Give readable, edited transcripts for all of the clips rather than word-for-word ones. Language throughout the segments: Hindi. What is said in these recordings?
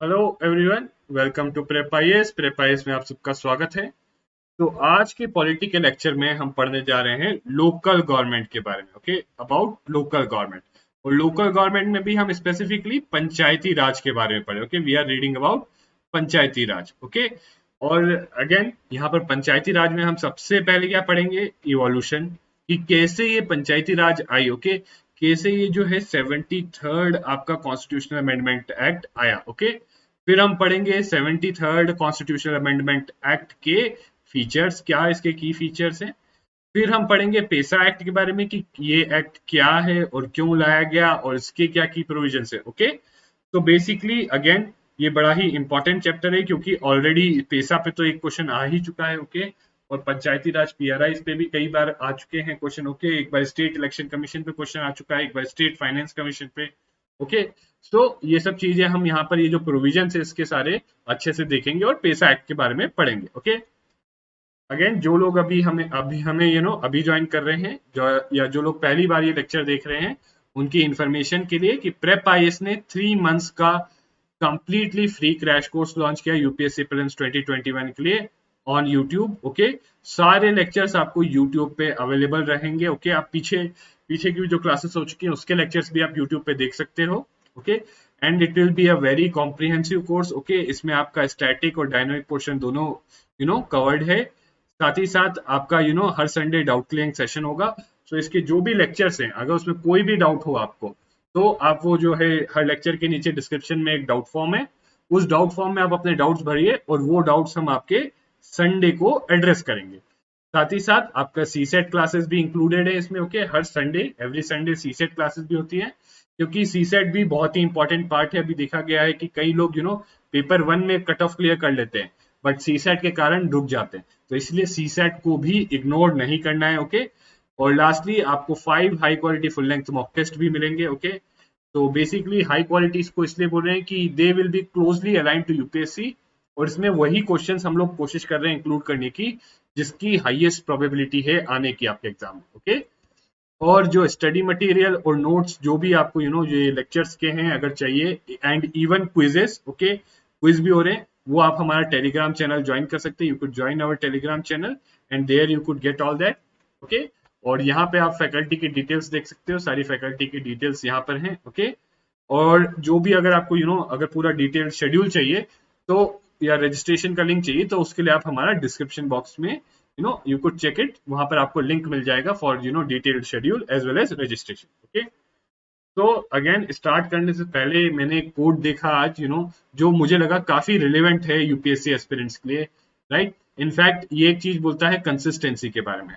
Hello everyone, welcome to prep IAS में आप सबका स्वागत है। तो आज के पॉलिटिकल लेक्चर में हम पढ़ने जा रहे हैं लोकल गवर्नमेंट के बारे में। Okay, about local government. और लोकल गवर्नमेंट में भी हम स्पेसिफिकली पंचायती राज के बारे में पढ़े। Okay, we are reading about Panchayati Raj. Okay, और अगेन यहाँ पर पंचायती राज में हम सबसे पहले क्या पढ़ेंगे, इवोल्यूशन, कि कैसे ये पंचायती राज आई। ओके, कैसे ये जो है 73rd आपका कॉन्स्टिट्यूशनल अमेंडमेंट एक्ट आया। ओके, फिर हम पढ़ेंगे 73rd कॉन्स्टिट्यूशनल अमेंडमेंट एक्ट के फीचर्स, क्या इसके की फीचर्स हैं। फिर हम पढ़ेंगे पेसा एक्ट के बारे में कि ये एक्ट क्या है और क्यों लाया गया और इसके क्या की प्रोविजंस है। ओके, तो बेसिकली अगेन ये बड़ा ही इंपॉर्टेंट चैप्टर है क्योंकि ऑलरेडी पेसा पे तो एक क्वेश्चन आ ही चुका है। ओके, और पंचायती राज पीआरआई पे भी कई बार आ चुके हैं क्वेश्चन। ओके, एक बार स्टेट इलेक्शन कमीशन पे क्वेश्चन आ चुका है, एक बार स्टेट फाइनेंस कमीशन पे। ओके, तो ये सब चीजें हम यहाँ पर ये जो प्रोविजन है इसके सारे अच्छे से देखेंगे और पेसा एक्ट के बारे में पढ़ेंगे। ओके, अगेन जो लोग अभी हमें अभी ज्वाइन कर रहे हैं, या जो लोग पहली बार ये लेक्चर देख रहे हैं, उनकी इंफॉर्मेशन के लिए कि प्रेप आईएएस ने 3 मंथ्स का completely free crash course launch किया यूपीएससी प्रीलिम्स 2021 के लिए ऑन यूट्यूब। ओके, सारे लेक्चर्स आपको यूट्यूब पे अवेलेबल रहेंगे। ओके, आप पीछे पीछे की जो क्लासेस हो चुकी हैं उसके लेक्चर्स भी आप यूट्यूब पे देख सकते हो। Okay, and it will be a very comprehensive course. Okay, इसमें आपका स्टैटिक और डायनामिक पोर्शन दोनों कवर्ड है। साथ ही साथ आपका हर संडे डाउट क्लियरिंग सेशन होगा। तो इसके जो भी लेक्चर्स हैं, अगर उसमें कोई भी डाउट हो आपको, तो आप वो जो है हर लेक्चर के नीचे डिस्क्रिप्शन में एक डाउट फॉर्म है, उस डाउट फॉर्म में आप अपने डाउट्स भरिए और वो डाउट्स हम आपके संडे को एड्रेस करेंगे। साथ ही साथ आपका सी सेट क्लासेस भी इंक्लूडेड है इसमें। ओके, हर संडे, एवरी संडे सी सेट क्लासेस भी होती हैं, क्योंकि सी सेट भी बहुत ही इंपॉर्टेंट पार्ट है। अभी देखा गया है कि कई लोग पेपर 1 में कट ऑफ क्लियर कर लेते हैं, बट सी सेट के कारण रुक जाते हैं। तो इसलिए सी सेट को भी इग्नोर नहीं करना है। ओके, और लास्टली आपको 5 high quality full length mock test भी मिलेंगे। ओके, तो बेसिकली हाई क्वालिटी को इसलिए बोल रहे हैं कि they will be closely align to UPSC, और इसमें वही क्वेश्चंस हम लोग कोशिश कर रहे हैं इंक्लूड करने की जिसकी हाईएस्ट प्रोबेबिलिटी है आने की आपके एग्जाम में। ओके, और जो स्टडी मटेरियल और नोट्स जो भी आपको ये लेक्चर्स के हैं अगर चाहिए, and even quizzes, okay, quiz भी हो रहे हैं, वो आप हमारा टेलीग्राम चैनल ज्वाइन कर सकते हैं। You could join our Telegram channel and there you could get all that. Okay, और यहाँ पे आप फैकल्टी की डिटेल्स देख सकते हो, सारी फैकल्टी की डिटेल्स यहाँ पर हैं। ओके, और जो भी अगर आपको अगर पूरा डिटेल शेड्यूल चाहिए, तो या रजिस्ट्रेशन का लिंक चाहिए, तो उसके लिए आप हमारा डिस्क्रिप्शन बॉक्स में यू कुड चेक इट, वहां पर आपको लिंक मिल जाएगा for detailed schedule as well as registration. Okay, तो अगेन स्टार्ट करने से पहले मैंने एक कोड देखा आज, जो मुझे लगा काफी रिलेवेंट है यूपीएससी एस्पिरेंट्स के लिए। राइट, इनफैक्ट ये एक चीज बोलता है कंसिस्टेंसी के बारे में।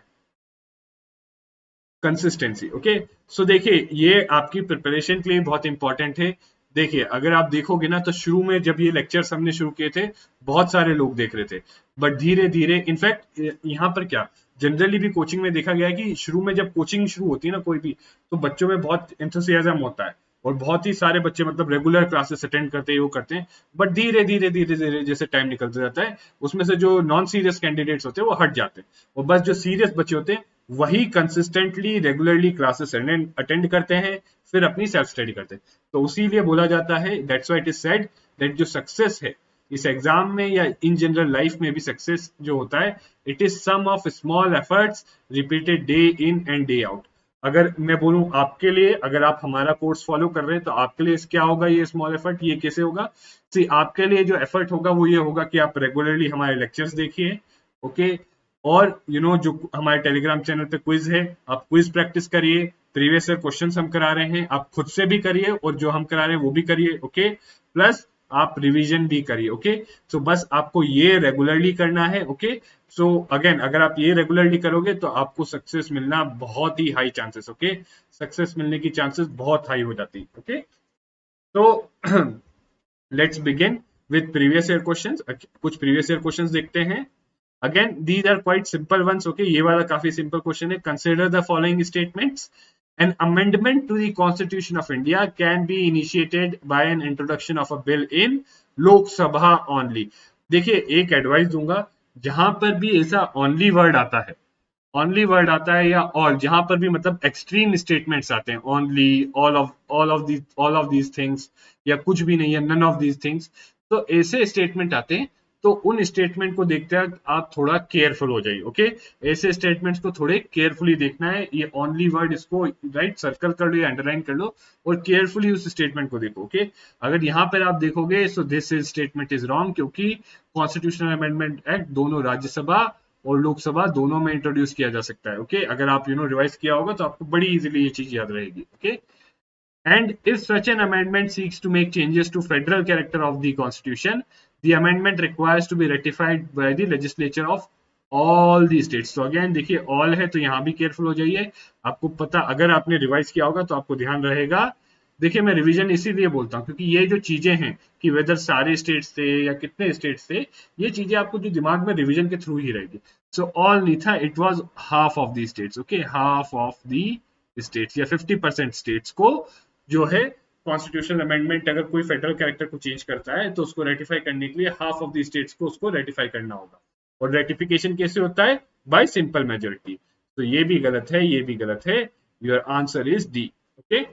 कंसिस्टेंसी, ओके, सो देखिए ये आपकी प्रिपरेशन के लिए बहुत इंपॉर्टेंट है। देखिए अगर आप देखोगे ना, तो शुरू में जब ये लेक्चर्स हमने शुरू किए थे, बहुत सारे लोग देख रहे थे, बट धीरे धीरे, इनफैक्ट यहाँ पर क्या जनरली भी कोचिंग में देखा गया है कि शुरू में जब कोचिंग शुरू होती है ना कोई भी, तो बच्चों में बहुत एंथुसियाज्म होता है और बहुत ही सारे बच्चे मतलब रेगुलर क्लासेस अटेंड करते हैं, वो करते हैं। बट धीरे धीरे धीरे धीरे जैसे टाइम निकलता जाता है, उसमें से जो नॉन सीरियस कैंडिडेट्स होते हैं वो हट जाते हैं, और बस जो सीरियस बच्चे होते हैं वही कंसिस्टेंटली रेगुलरली क्लासेस अटेंड करते हैं, फिर अपनी सेल्फ स्टडी करते हैं। तो उसीलिए बोला जाता है, that's why it is said that जो सक्सेस है इस एग्जाम में या इन जनरल लाइफ में भी, सक्सेस जो होता है, it is sum of small efforts repeated day in and day out. अगर मैं बोलूं आपके लिए, अगर आप हमारा कोर्स फॉलो कर रहे हैं, तो आपके लिए क्या होगा ये स्मॉल एफर्ट, ये कैसे होगा? सी, आपके लिए जो एफर्ट होगा वो ये होगा कि आप रेगुलरली हमारे लेक्चर्स देखिए। ओके, और जो हमारे टेलीग्राम चैनल पे क्विज है, आप क्विज प्रैक्टिस करिए, प्रीवियस ईयर क्वेश्चंस हम करा रहे हैं, आप खुद से भी करिए और जो हम करा रहे हैं वो भी करिए। ओके, प्लस आप रिवीजन भी करिए। ओके, सो बस आपको ये रेगुलरली करना है। ओके, सो अगेन अगर आप ये रेगुलरली करोगे तो आपको सक्सेस मिलना बहुत ही हाई चांसेस। ओके, सक्सेस मिलने की चांसेस बहुत हाई हो जाती है। ओके, तो let's begin with previous year questions. कुछ प्रीवियस ईयर क्वेश्चंस देखते हैं। Again these are quite simple ones. Okay, ये वाला काफी सिंपल क्वेश्चन है। Consider the following statements. An amendment to the Constitution of India can be initiated by an introduction of a bill in Lok Sabha only. देखिए एक एडवाइस दूंगा, जहां पर भी ऐसा ओनली वर्ड आता है, ओनली वर्ड आता है या ऑल, जहां पर भी मतलब एक्सट्रीम स्टेटमेंट्स आते हैं, only, all of these things, या कुछ भी नहीं है, नन ऑफ दीज थिंग्स, तो ऐसे स्टेटमेंट आते हैं। तो उन स्टेटमेंट को देखते हैं आप थोड़ा केयरफुल हो जाइए, ओके। ऐसे स्टेटमेंट्स को थोड़े केयरफुली देखना है। ये ओनली वर्ड, इसको राइट सर्कल कर लो या अंडरलाइन कर लो और केयरफुली उस स्टेटमेंट को देखो, ओके। अगर यहाँ पर आप देखोगे सो this is statement is wrong, क्योंकि कॉन्स्टिट्यूशनल अमेंडमेंट एक्ट दोनों राज्यसभा और लोकसभा दोनों में इंट्रोड्यूस किया जा सकता है, ओके। अगर आप रिवाइज किया होगा तो आपको बड़ी इजीली ये चीज याद रहेगी, okay. And if such an amendment seeks to make changes to federal character of the constitution, the amendment requires to be ratified by the legislature of all the states. तो अगेन देखिए ऑल है तो यहाँ भी केयरफुल हो जाइए। आपको पता, अगर आपने रिवाइज किया होगा तो आपको ध्यान रहेगा। देखिए मैं रिवीजन इसीलिए बोलता हूँ क्योंकि ये जो चीजें हैं कि वेदर सारे स्टेट्स थे या कितने स्टेट्स थे, ये चीजें आपको जो दिमाग में रिवीजन के थ्रू ही रहेगी। सो ऑल नहीं था, it was half of the states, okay, half of the states या 50% स्टेट्स को जो है कॉन्स्टिट्यूशनल अमेंडमेंट, अगर कोई फेडरल कैरेक्टर को चेंज करता है तो उसको रेटिफाई करने के लिए हाफ ऑफ द स्टेट्स को उसको रेटिफाई करना होगा। और रेटिफिकेशन कैसे होता है? Bye simple majority. तो ये भी गलत है, ये भी गलत है। Your answer is D, okay.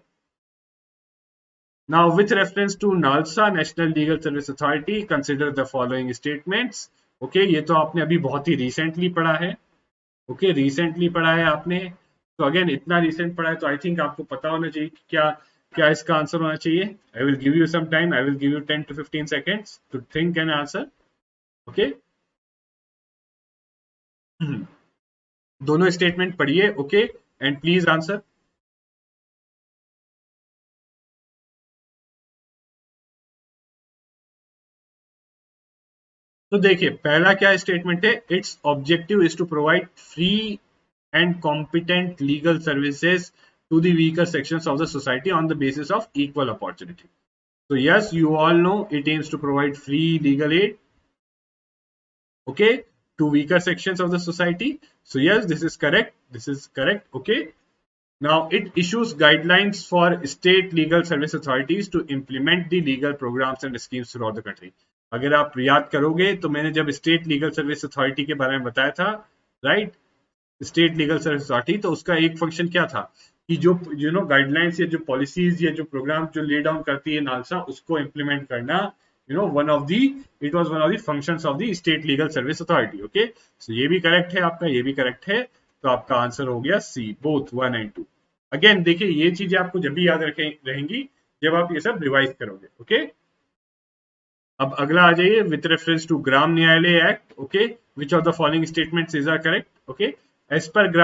Now, with reference to NALSA, National Legal Service Authority, consider the following statements. Okay, ये तो आपने अभी बहुत ही रिसेंटली पढ़ा है, ओके, रिसेंटली पढ़ा है आपने। तो अगेन इतना रिसेंट पढ़ा है तो आई थिंक आपको पता होना चाहिए कि क्या क्या इसका आंसर होना चाहिए। I will give you some time, I will give you 10 to 15 seconds to think and answer, okay. दोनों स्टेटमेंट पढ़िए, ओके, एंड प्लीज आंसर। तो देखिए पहला क्या स्टेटमेंट है, its objective is to provide free and competent legal services to the weaker sections of the society on the basis of equal opportunity. So yes, you all know it aims to provide free legal aid, okay, to weaker sections of the society. So yes, this is correct. This is correct. Okay. Now it issues guidelines for state legal service authorities to implement the legal programs and schemes throughout the country. अगर आप याद करोगे तो मैंने जब स्टेट लीगल सर्विस अथॉरिटी के बारे में बताया था, right, state legal service authority, तो उसका एक फंक्शन क्या था कि जो गाइडलाइंस या जो पॉलिसीज या जो प्रोग्राम जो ले डाउन करती है नालसा, उसको इम्प्लीमेंट करना, one of the, it was one of the functions of the state legal service authority, okay. So ये भी करेक्ट है आपका, ये भी करेक्ट है। तो आपका आंसर हो गया सी, बोथ 1 and 2। अगेन देखिए ये चीजें आपको जब भी याद रहेंगी जब आप ये सब रिवाइज करोगे, ओके। अब अगला आ जाइए, with reference to Gram Nyayalaya act, okay, which of the following statements is are correct, okay. As per the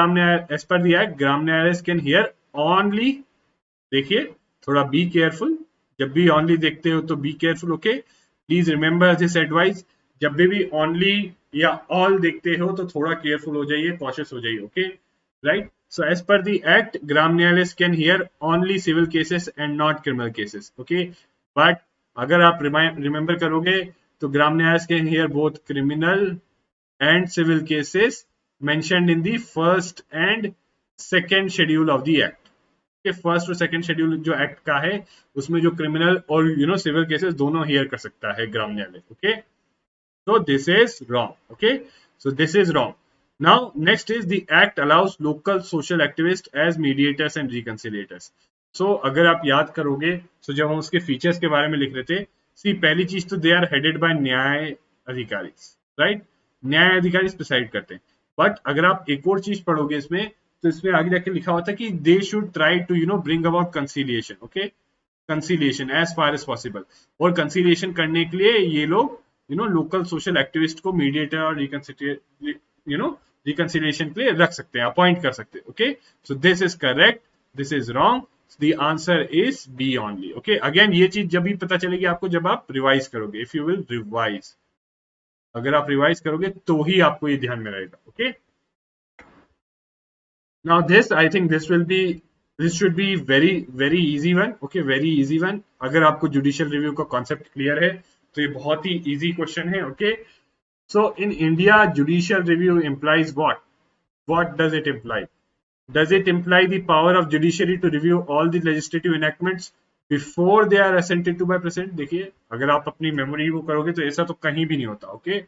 act, Gram Nyayalaya can here only, देखिए थोड़ा बी केयरफुल, जब भी ओनली देखते हो तो be careful, okay. Please remember this advice, जब भी ओनली या ऑल देखते हो तो थोड़ा केयरफुल हो जाइए, कॉशियस हो जाइए, okay, right. So as per the act, Gram Nyayalay can hear only civil cases and not criminal cases. Okay, but अगर आप रिमेंबर करोगे तो Gram Nyayalaya can hear both criminal and civil cases mentioned in the first and second schedule of the act. के फर्स्ट और सेकेंड शेड्यूल जो एक्ट का है उसमें जो क्रिमिनल और सिविल केसेस दोनों हियर कर सकता है ग्राम न्यायालय, okay. So this is wrong, okay, so this is wrong. Now next is the act allows local social activists as mediators and reconciliators. So अगर आप याद करोगे so जब हम उसके फीचर्स के बारे में लिख रहे थे, सी पहली चीज तो दे आर हेडेड बाय न्याय अधिकारी, राइट, न्याय अधिकारी प्रिसाइड करते हैं। बट अगर आप एक और चीज पढ़ोगे इसमें तो इसमें आगे जाके लिखा हुआ था कि they should try to bring about conciliation, okay, conciliation as far as possible. और कंसीलिएशन करने के लिए ये लोग लोकल सोशल एक्टिविस्ट को मीडिएटर और रिकंसिलिएशन के लिए रख सकते हैं, अपॉइंट कर सकते हैं, okay. So this is correct, this is wrong, the answer is B only, okay. Again ये चीज जब भी पता चलेगी आपको जब आप रिवाइज करोगे, इफ यू विल रिवाइज, अगर आप रिवाइज करोगे तो ही आपको ये ध्यान में रहेगा, okay. Now this I think this should be very easy one, okay, very easy one. अगर आपको जुडिशियल रिव्यू का कॉन्सेप्ट क्लियर है तो ये बहुत ही इजी क्वेश्चन है, okay. So in India judicial review implies what does it imply? Does it imply the power of judiciary to review all the legislative enactments before they are assented to by president? देखिए अगर आप अपनी मेमोरी वो करोगे तो ऐसा तो कहीं भी नहीं होता, okay.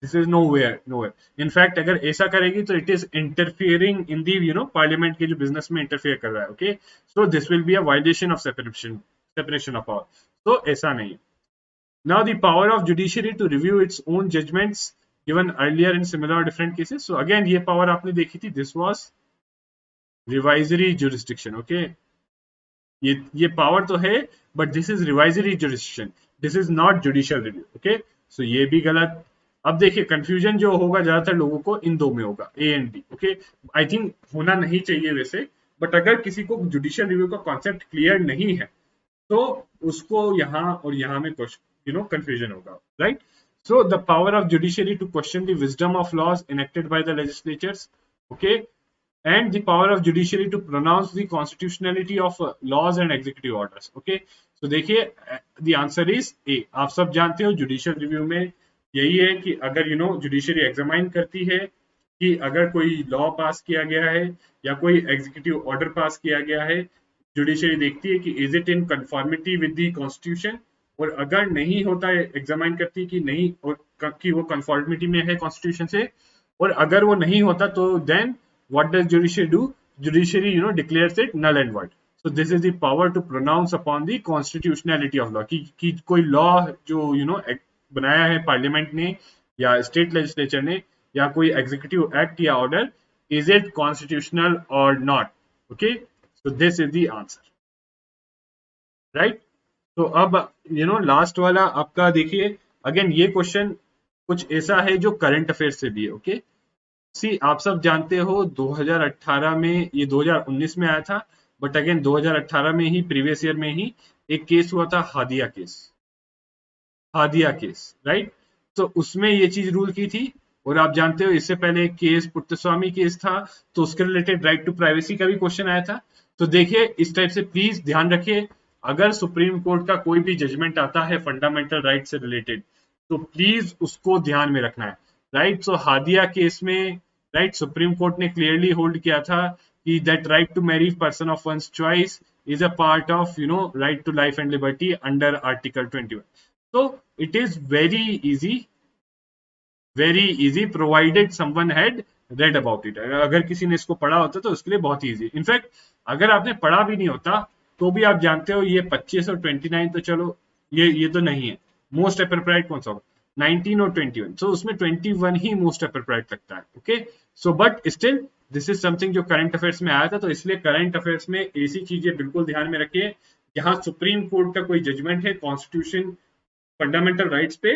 This is nowhere. In fact अगर ऐसा करेगी तो it is interfering in the parliament के जो बिजनेस में इंटरफियर कर रहा है। Okay, so this will be a violation of separation of power. तो ऐसा नहीं है। Now the power of judiciary to review its own judgments given earlier in similar or different cases. So again ये power आपने देखी थी, this was revisory jurisdiction. Okay, ये पावर तो है but this is revisory jurisdiction, this is not judicial review. Okay, so ये भी गलत। अब देखिए कंफ्यूजन जो होगा ज्यादातर लोगों को इन दो में होगा, A and B. Okay, I think होना नहीं चाहिए वैसे, बट अगर किसी को जुडिशियल रिव्यू का कॉन्सेप्ट क्लियर नहीं है तो उसको यहाँ और यहाँ में कंफ्यूजन होगा, right. So the power of judiciary to question the wisdom of laws enacted by the legislatures, okay, and the power of judiciary to pronounce the constitutionality of laws and executive orders. Okay, so देखिए the answer is A। आप सब जानते हो जुडिशियल रिव्यू में यही है कि अगर जुडिशियरी एग्जामाइन करती है कि अगर कोई लॉ पास किया गया है या कोई एग्जीक्यूटिव ऑर्डर पास किया गया है, जुडिशियरी देखती है कि is it in conformity with the constitution, और अगर नहीं होता है एग्जामाइन करती है कि नहीं, और कि वो कंफॉर्मिटी में है कॉन्स्टिट्यूशन से, और अगर वो नहीं होता तो then what does judiciary do? Judiciary declares it null and void. So this is the power to pronounce upon the constitutionality of law, कि कोई लॉ जो बनाया है पार्लियामेंट ने या स्टेट लेजिस्लेचर ने या कोई एग्जीक्यूटिव एक्ट या ऑर्डर, इज इट कॉन्स्टिट्यूशनल और not. Okay, so this is the answer, right. तो अब लास्ट वाला आपका देखिए, अगेन ये क्वेश्चन कुछ ऐसा है जो करंट अफेयर से भी है। ओके, सी आप सब जानते हो 2018 में, ये 2019 में आया था, बट अगेन 2018 में ही प्रीवियस ईयर में ही एक केस हुआ था, हादिया केस, राइट। तो उसमें ये चीज रूल की थी, और आप जानते हो इससे पहले एक केस पुट्टस्वामी केस था, तो उसके रिलेटेड राइट टू प्राइवेसी का भी क्वेश्चन आया था। तो देखिए इस टाइप से प्लीज ध्यान रखिए, अगर सुप्रीम कोर्ट का कोई भी जजमेंट आता है फंडामेंटल राइट से रिलेटेड तो प्लीज उसको ध्यान में रखना है, राइट। सो हादिया केस में राइट सुप्रीम कोर्ट ने क्लियरली होल्ड किया था कि that right to marry person of one's choice is a part of right to life and liberty under article 21। so it is very easy provided someone had read about it। अगर किसी ने इसको पढ़ा होता तो उसके लिए बहुत इजी। इनफैक्ट अगर आपने पढ़ा भी नहीं होता तो भी आप जानते हो ये 25 और 29 तो चलो ये तो नहीं है। मोस्ट अप्रोप्रिएट कौन सा होगा, 19 और 21, सो उसमें 21 ही मोस्ट अप्रोप्रिएट लगता है। Okay, so but still this is something जो करंट अफेयर्स में आया था, तो इसलिए करंट अफेयर्स में ऐसी चीजें बिल्कुल ध्यान में रखिए, जहां सुप्रीम कोर्ट का कोई जजमेंट है कॉन्स्टिट्यूशन फंडामेंटल राइट्स पे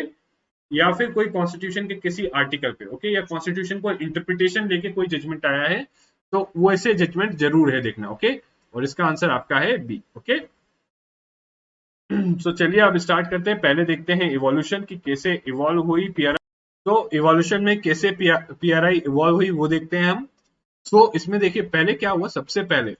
या फिर कोई कॉन्स्टिट्यूशन के किसी आर्टिकल पे, ओके, या कॉन्स्टिट्यूशन को इंटरप्रिटेशन लेके कोई जजमेंट आया है, तो वो ऐसे जजमेंट जरूर है देखना। ओके, और इसका आंसर आपका है बी। ओके, सो चलिए अब स्टार्ट करते हैं। पहले देखते हैं इवोल्यूशन की कैसे इवॉल्व हुई पीआरआई। तो इवोल्यूशन में कैसे पीआरआई इवॉल्व हुई वो देखते हैं हम। सो इसमें देखिए पहले क्या हुआ, सबसे पहले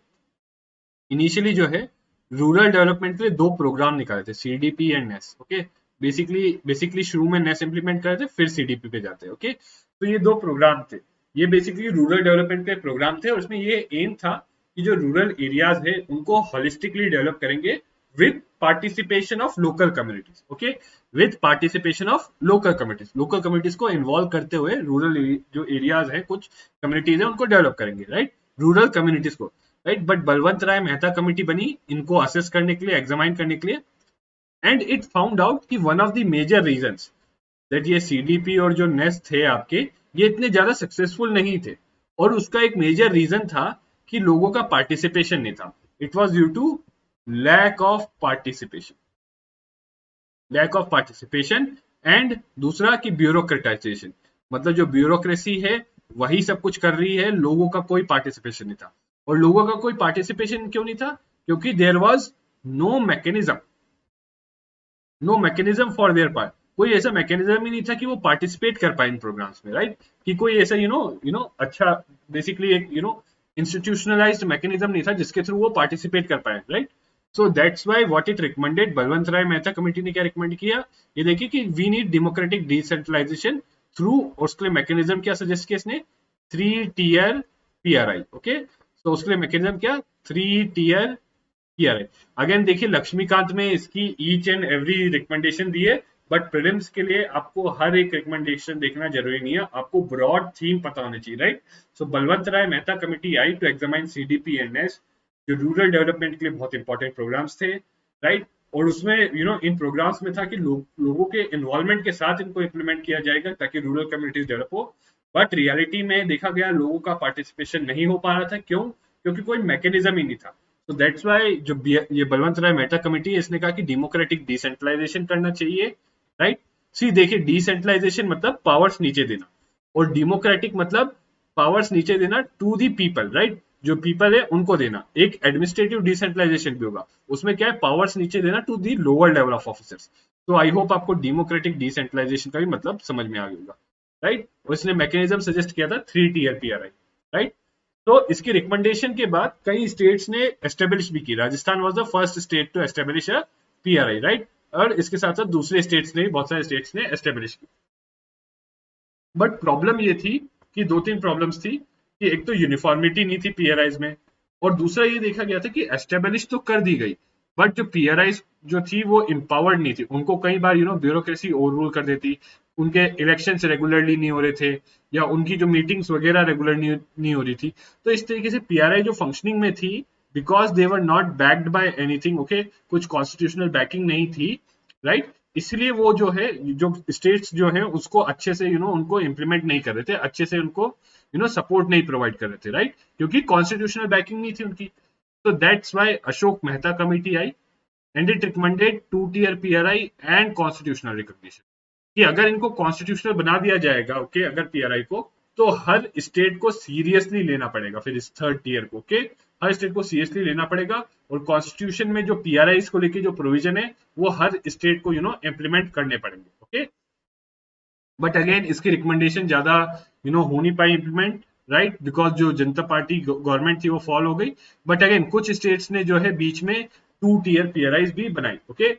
इनिशियली जो है रूरल डेवलपमेंट के लिए दो प्रोग्राम निकाले थे, CDP and NES. Okay, basically शुरू में नेस इंप्लीमेंट करे थे, फिर सीडीपी पे जाते हैं। ओके, तो ये दो प्रोग्राम थे, ये बेसिकली रूरल डेवलपमेंट के प्रोग्राम थे, और इसमें ये एम था कि जो रूरल एरियाज है उनको होलिस्टिकली डेवलप करेंगे with participation of local communities. Okay, with participation of local communities को इन्वॉल्व करते हुए रूरल जो एरियाज है, कुछ कम्युनिटीज है, उनको डेवलप करेंगे, राइट, रूरल कम्युनिटीज को, right. But Balwant Rai Mehta committee बनी इनको असेस करने के लिए, एग्जामाइन करने के लिए, एंड इट फाउंड आउट कि one of the major reasons that ये सीडीपी और जो नेस थे आपके, ये इतने ज्यादा सक्सेसफुल नहीं थे, और उसका एक मेजर रीजन था कि लोगों का पार्टिसिपेशन नहीं था। It was due to lack of participation and दूसरा कि ब्यूरोक्रेटाइजेशन, मतलब जो ब्यूरोक्रेसी है वही सब कुछ कर रही है, लोगों का कोई पार्टिसिपेशन नहीं था। और लोगों का कोई पार्टिसिपेशन क्यों नहीं था, क्योंकि there was no mechanism for their part, कोई ऐसा मैकेनिज्म ही नहीं था कि वो पार्टिसिपेट कर पाए इन प्रोग्राम्स में, राइट, कि कोई ऐसा अच्छा बेसिकली एक इंस्टीट्यूशनलाइज्ड मैकेनिज्म नहीं था जिसके थ्रू वो पार्टिसिपेट कर पाए, right. So that's why what it recommended, Balwant Rai Mehta committee ने क्या रिकमेंड किया, ये देखिए कि we need democratic decentralization through, और उसके लिए मैकेनिज्म क्या सजेस्ट किया इसने, 3 टियर पीआरआई। ओके, तो उसके लिए मैकेनिज्म क्या, 3 टियर पीआरआई। अगेन देखिए लक्ष्मीकांत में इसकी ईच एंड एवरी रिकमेंडेशन दी है, बट प्रीलिम्स के लिए आपको हर एक रिकमेंडेशन देखना जरूरी नहीं है, आपको ब्रॉड थीम पता होनी चाहिए, right. So Balwant Rai Mehta committee I to examine CDP and NES, जो रूरल डेवलपमेंट के लिए बहुत इंपॉर्टेंट प्रोग्राम्स थे, राइट। और उसमें इन प्रोग्राम्स में था कि लोगों के इन्वॉल्वमेंट के साथ इनको इम्प्लीमेंट किया जाएगा ताकि रूरल कम्युनिटीज डेवलप हो। बट रियलिटी में देखा गया लोगों का पार्टिसिपेशन नहीं हो पा रहा था, क्यों? क्योंकि कोई मैकेनिज्म ही नहीं था। तो दैट्स वाई जो ये बलवंत राय मेहता कमेटी है, इसने कहा कि डेमोक्रेटिक डिसेंट्रलाइजेशन करना चाहिए, राइट। सी देखिए, डिसेंट्रलाइजेशन मतलब पावर्स नीचे देना, और डेमोक्रेटिक मतलब पावर्स नीचे देना टू दी पीपल, राइट। जो पीपल है उनको देना। एक एडमिनिस्ट्रेटिव डिसेंट्रलाइजेशन भी होगा, उसमें क्या है, पावर्स नीचे देना to the lower level of officers. तो आई होप आपको डेमोक्रेटिक डिसेंट्रलाइजेशन का भी मतलब समझ में आ गया होगा, राइट। उसने मैकेनिज्म सजेस्ट किया था 3 टियर पीआरआई, राइट। तो इसकी रिकमेंडेशन के बाद कई स्टेट्स ने एस्टेब्लिश भी की। Rajasthan was the first state to establish a PRI, right. और इसके साथ साथ दूसरे स्टेट्स ने, बहुत सारे स्टेट्स ने एस्टेब्लिश की। बट प्रॉब्लम ये थी कि 2-3 प्रॉब्लम्स थी कि एक तो यूनिफॉर्मिटी नहीं थी पीआरआईज में, और दूसरा ये देखा गया था कि एस्टेब्लिश तो कर दी गई, बट जो पीआरआईज जो थी वो एम्पावर्ड नहीं थी। उनको कई बार ब्यूरोक्रेसी ओवररूल कर देती, उनके इलेक्शंस रेगुलरली नहीं हो रहे थे, या उनकी जो मीटिंग्स वगैरह रेगुलर नहीं हो रही थी। तो इस तरीके से पीआरआई जो फंक्शनिंग में थी, because they were not backed by anything, okay, कुछ कॉन्स्टिट्यूशनल बैकिंग नहीं थी, राइट। इसलिए वो जो है, जो स्टेट्स जो है उसको अच्छे से उनको इम्प्लीमेंट नहीं कर रहे थे, अच्छे से उनको सपोर्ट नहीं प्रोवाइड कर रहे थे, राइट, क्योंकि कॉन्स्टिट्यूशनल बैकिंग नहीं थी उनकी। तो that's why Ashok Mehta committee आई and it recommended 2 tier PRI and constitutional recognition, कि अगर इनको कॉन्स्टिट्यूशनल बना दिया जाएगा, ओके, अगर पीआरआई को, तो हर स्टेट को सीरियसली लेना पड़ेगा फिर इस 3rd टियर को, ओके, हर स्टेट को सीरियसली लेना पड़ेगा। और कॉन्स्टिट्यूशन में जो पीआरआई को लेके जो प्रोविजन है वो हर स्टेट को इम्प्लीमेंट करने पड़ेंगे, ओके। बट अगेन इसकी रिकमेंडेशन ज्यादा हो नहीं पाई इम्प्लीमेंट, राइट, बिकॉज जो जनता पार्टी गवर्नमेंट थी वो फॉल हो गई। बट अगेन कुछ स्टेट्स ने जो है बीच में 2 टियर पीआरआई भी बनाई, ओके।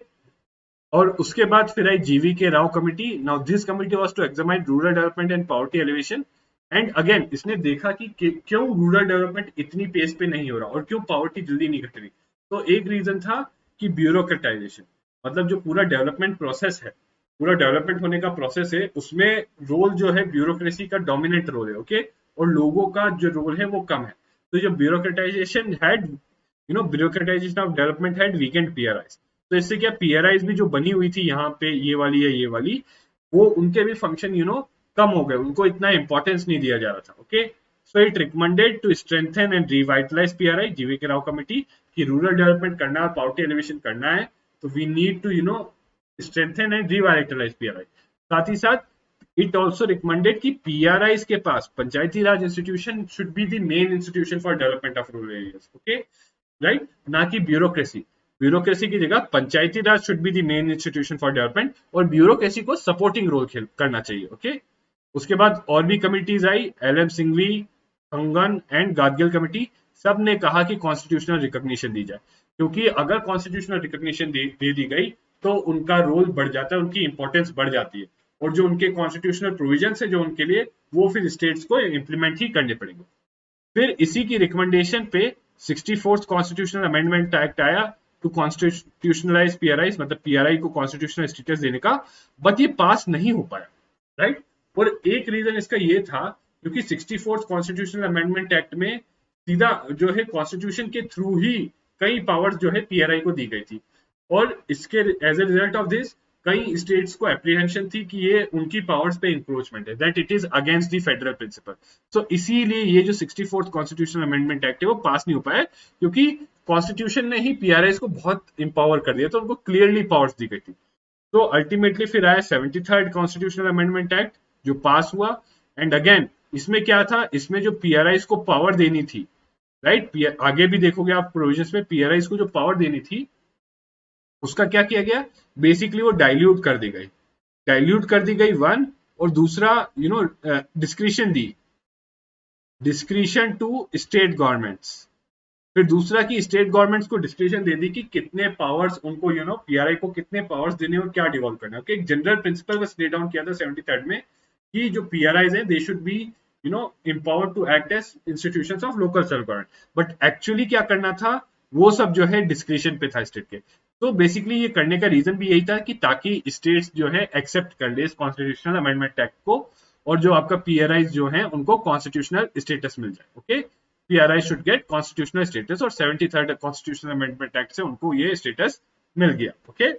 और उसके बाद फिर आई G V K Rao committee. Now this committee was to examine rural development and poverty alleviation. And again इसने देखा कि क्यों रूरल डेवलपमेंट इतनी पेस पे नहीं हो रहा और क्यों पॉवर्टी जल्दी नहीं घट रही। तो एक रीजन था कि ब्यूरोक्रेटाइजेशन, मतलब जो पूरा डेवलपमेंट प्रोसेस है, पूरा डेवलपमेंट होने का प्रोसेस है, उसमें रोल जो है ब्यूरोक्रेसी का डोमिनेंट रोल है, ओके, और लोगों का जो रोल है वो कम है। तो जो bureaucratization of development had weakened PRI. तो इससे क्या, पीआरआईज भी जो बनी हुई थी यहाँ पे, ये वाली या ये वाली, वो उनके भी फंक्शन कम हो गए, उनको इतना इंपॉर्टेंस नहीं दिया जा रहा था, okay. So it recommended to strengthen and revitalize PRI, G V K Rao committee, कि रूरल डेवलपमेंट करना है और पॉवर्टी एलिवेशन करना है, तो we need to strengthen and revitalize PRI. साथ ही साथ इट ऑल्सो रिकमेंडेड कि पीआरआईज के पास panchayati raj institution should be the main institution for development of rural areas, okay, right, ना कि ब्यूरोक्रेसी। ब्यूरोक्रेसी की जगह panchayati raj should be the main institution for development, और ब्यूरोक्रेसी को सपोर्टिंग रोल करना चाहिए, ओके। उसके बाद और भी कमिटीज आई, एलएम सिंघवी, कंगन एंड गादगिल कमिटी। सब ने कहा कि कॉन्स्टिट्यूशनल रिकॉग्निशन दी जाए, क्योंकि अगर कॉन्स्टिट्यूशनल रिकॉग्निशन दे दी गई तो उनका रोल बढ़ जाता है, उनकी इंपॉर्टेंस बढ़ जाती है, और जो उनके कॉन्स्टिट्यूशनल प्रोविजन है जो उनके लिए, वो फिर स्टेट्स को इम्प्लीमेंट ही करने पड़ेंगे। फिर इसी की रिकमेंडेशन पे 64th कॉन्स्टिट्यूशनल अमेंडमेंट एक्ट आया टू कॉन्स्टिट्यूशनलाइज पीआरआई, मतलब पीआरआई को कॉन्स्टिट्यूशनल स्टेटस देने का, बट ये पास नहीं हो पाया, राइट। और एक रीजन इसका ये था क्योंकि 64th कॉन्स्टिट्यूशनल अमेंडमेंट एक्ट में सीधा जो है कॉन्स्टिट्यूशन के थ्रू ही कई पावर्स जो है पीआरआई को दी गई थी, और इसके as a result of this कई स्टेट्स को एप्रीहेंशन थी कि ये उनकी पावर्स पे इंक्रोचमेंट है, that it is against the federal principle. तो इसीलिए ये जो 64th कॉन्स्टिट्यूशनल अमेंडमेंट एक्ट है वो पास नहीं हो पाया, क्योंकि कॉन्स्टिट्यूशन ने ही पीआरआई को बहुत इंपावर कर दिया, तो उनको क्लियरली पावर्स दी गई थी। तो अल्टीमेटली फिर आया 73rd कॉन्स्टिट्यूशनल अमेंडमेंट एक्ट, जो पास हुआ। एंड अगेन इसमें क्या था, इसमें जो पीआरआई को पावर देनी थी, राइट, आगे भी देखोगे आप प्रोविजंस में, पीआरआई को जो पावर देनी थी उसका क्या किया गया, बेसिकली वो डाइल्यूट कर दी गई, वन, और दूसरा डिस्क्रिशन दी, डिस्क्रिशन टू स्टेट गवर्नमेंट्स। फिर दूसरा कि स्टेट गवर्नमेंट्स को डिस्क्रिशन दे दी कि कितने पावर्स उनको पीआरआई को कितने पावर्स देने और क्या डिवॉल्व करना है, एक जनरल प्रिंसिपल बस ले डाउन किया था 73rd में, कि जो पीआरआईज हैं they should be empowered to act as institutions of local self government. But actually क्या करना था वो सब जो है डिस्क्रिशन पे था स्टेट के। तो बेसिकली ये करने का रीजन भी यही था कि ताकि स्टेट्स जो है एक्सेप्ट कर ले इस कॉन्स्टिट्यूशनल अमेंडमेंट एक्ट को, और जो आपका पीआरआई जो है उनको कॉन्स्टिट्यूशनल स्टेटस मिल जाए। Okay, PRI should get constitutional status, और 73rd कॉन्स्टिट्यूशनल अमेंडमेंट एक्ट से उनको ये स्टेटस मिल गया। ओके,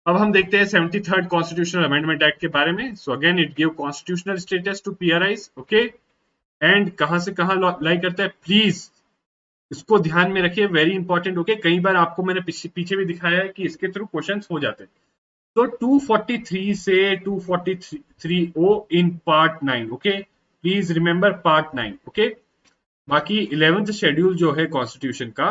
अब हम देखते हैं 73rd कॉन्स्टिट्यूशनल अमेंडमेंट एक्ट के बारे में। So again it give constitutional status to PRIs. Okay, and कहां से कहां लाई करता है, प्लीज इसको ध्यान में रखिए, वेरी इंपॉर्टेंट। ओके, कई बार आपको मैंने पीछे भी दिखाया है कि इसके थ्रू क्वेश्चंस हो जाते हैं। तो 243 से 243 O in part 9। Okay, please remember part 9। Okay, बाकी 11th शेड्यूल जो है कॉन्स्टिट्यूशन का,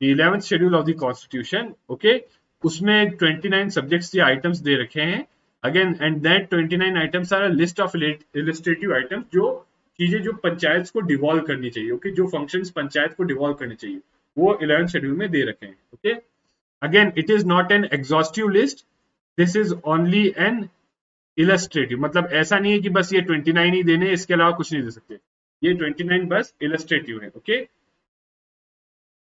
11th schedule of the constitution, okay, उसमें 29 सब्जेक्ट्स या आइटम्स दे रखे हैं। Again and that 29 items are a list of illustrative items, जो चीजें जो पंचायत को डिवॉल्व करनी चाहिए। ओके, जो फंक्शंस पंचायत को डिवॉल्व करने चाहिए वो 11th शेड्यूल में दे रखे हैं। Okay, again it is not an exhaustive list, this is only an illustrative. मतलब ऐसा नहीं है कि बस ये 29 ही देने, इसके अलावा कुछ नहीं दे सकते। ये 29 बस इलस्ट्रेटिव है। Okay,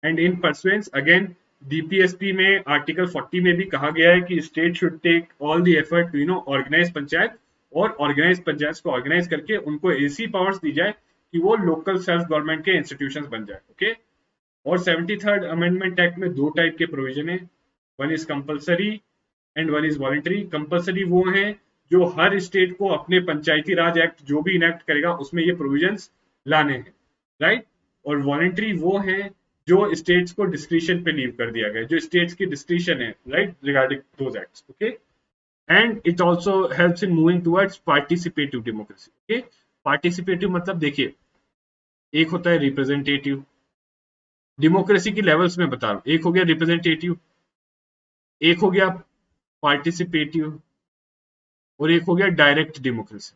and in pursuance again DPSP में आर्टिकल 40 में भी कहा गया है कि state should take all the effort to organise panchayat, और ऑर्गेनाइज पंचायत को ऑर्गेनाइज करके उनको ऐसी पावर्स दी जाए कि वो लोकल सेल्फ गवर्नमेंट के इंस्टीट्यूशंस बन जाए। ओके, और 73rd अमेंडमेंट एक्ट में दो टाइप के प्रोविजन है, one is compulsory and one is voluntary. Compulsory वो है जो हर स्टेट को अपने पंचायती राज एक्ट जो भी इनेक्ट करेगा उसमें ये प्रोविजंस लाने हैं, राइट। और वॉलंटरी वो है जो स्टेट्स को डिस्क्रिशन पे लीव कर दिया गया, जो स्टेट्स की डिस्क्रिशन है, right, regarding those acts. Okay, and it also helps in moving towards participative democracy. Okay, participative मतलब देखिए, एक होता है रिप्रेजेंटेटिव, डेमोक्रेसी की लेवल्स में बता रहा हूं, एक हो गया रिप्रेजेंटेटिव, एक हो गया पार्टिसिपेटिव, और एक हो गया डायरेक्ट डेमोक्रेसी।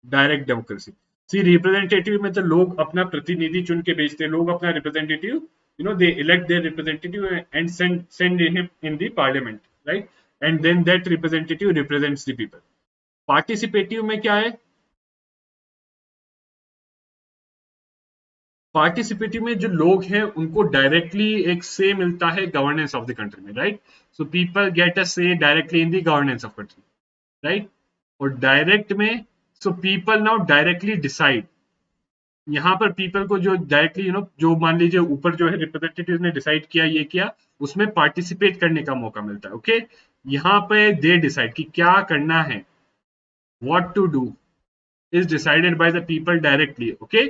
डायरेक्ट डेमोक्रेसी, सी रिप्रेजेंटेटिव में तो लोग अपना प्रतिनिधि चुन के भेजते हैं, लोग अपना representative they elect their representative and send him in the parliament, right, and then that representative represents the people. Participative में क्या है, पार्टिसिपेटिव में जो लोग हैं उनको डायरेक्टली एक से मिलता है गवर्नेंस ऑफ द कंट्री में, right. So people get a say directly in the governance of country, right. और डायरेक्ट में so people now directly decide, यहाँ पर पीपल को जो डायरेक्टली जो मान लीजिए ऊपर जो है रिप्रेजेंटेटिव ने डिसाइड किया, ये किया, उसमें पार्टिसिपेट करने का मौका मिलता है। ओके, यहाँ पे दे डिसाइड कि क्या करना है, what to do is decided by the people directly. Okay,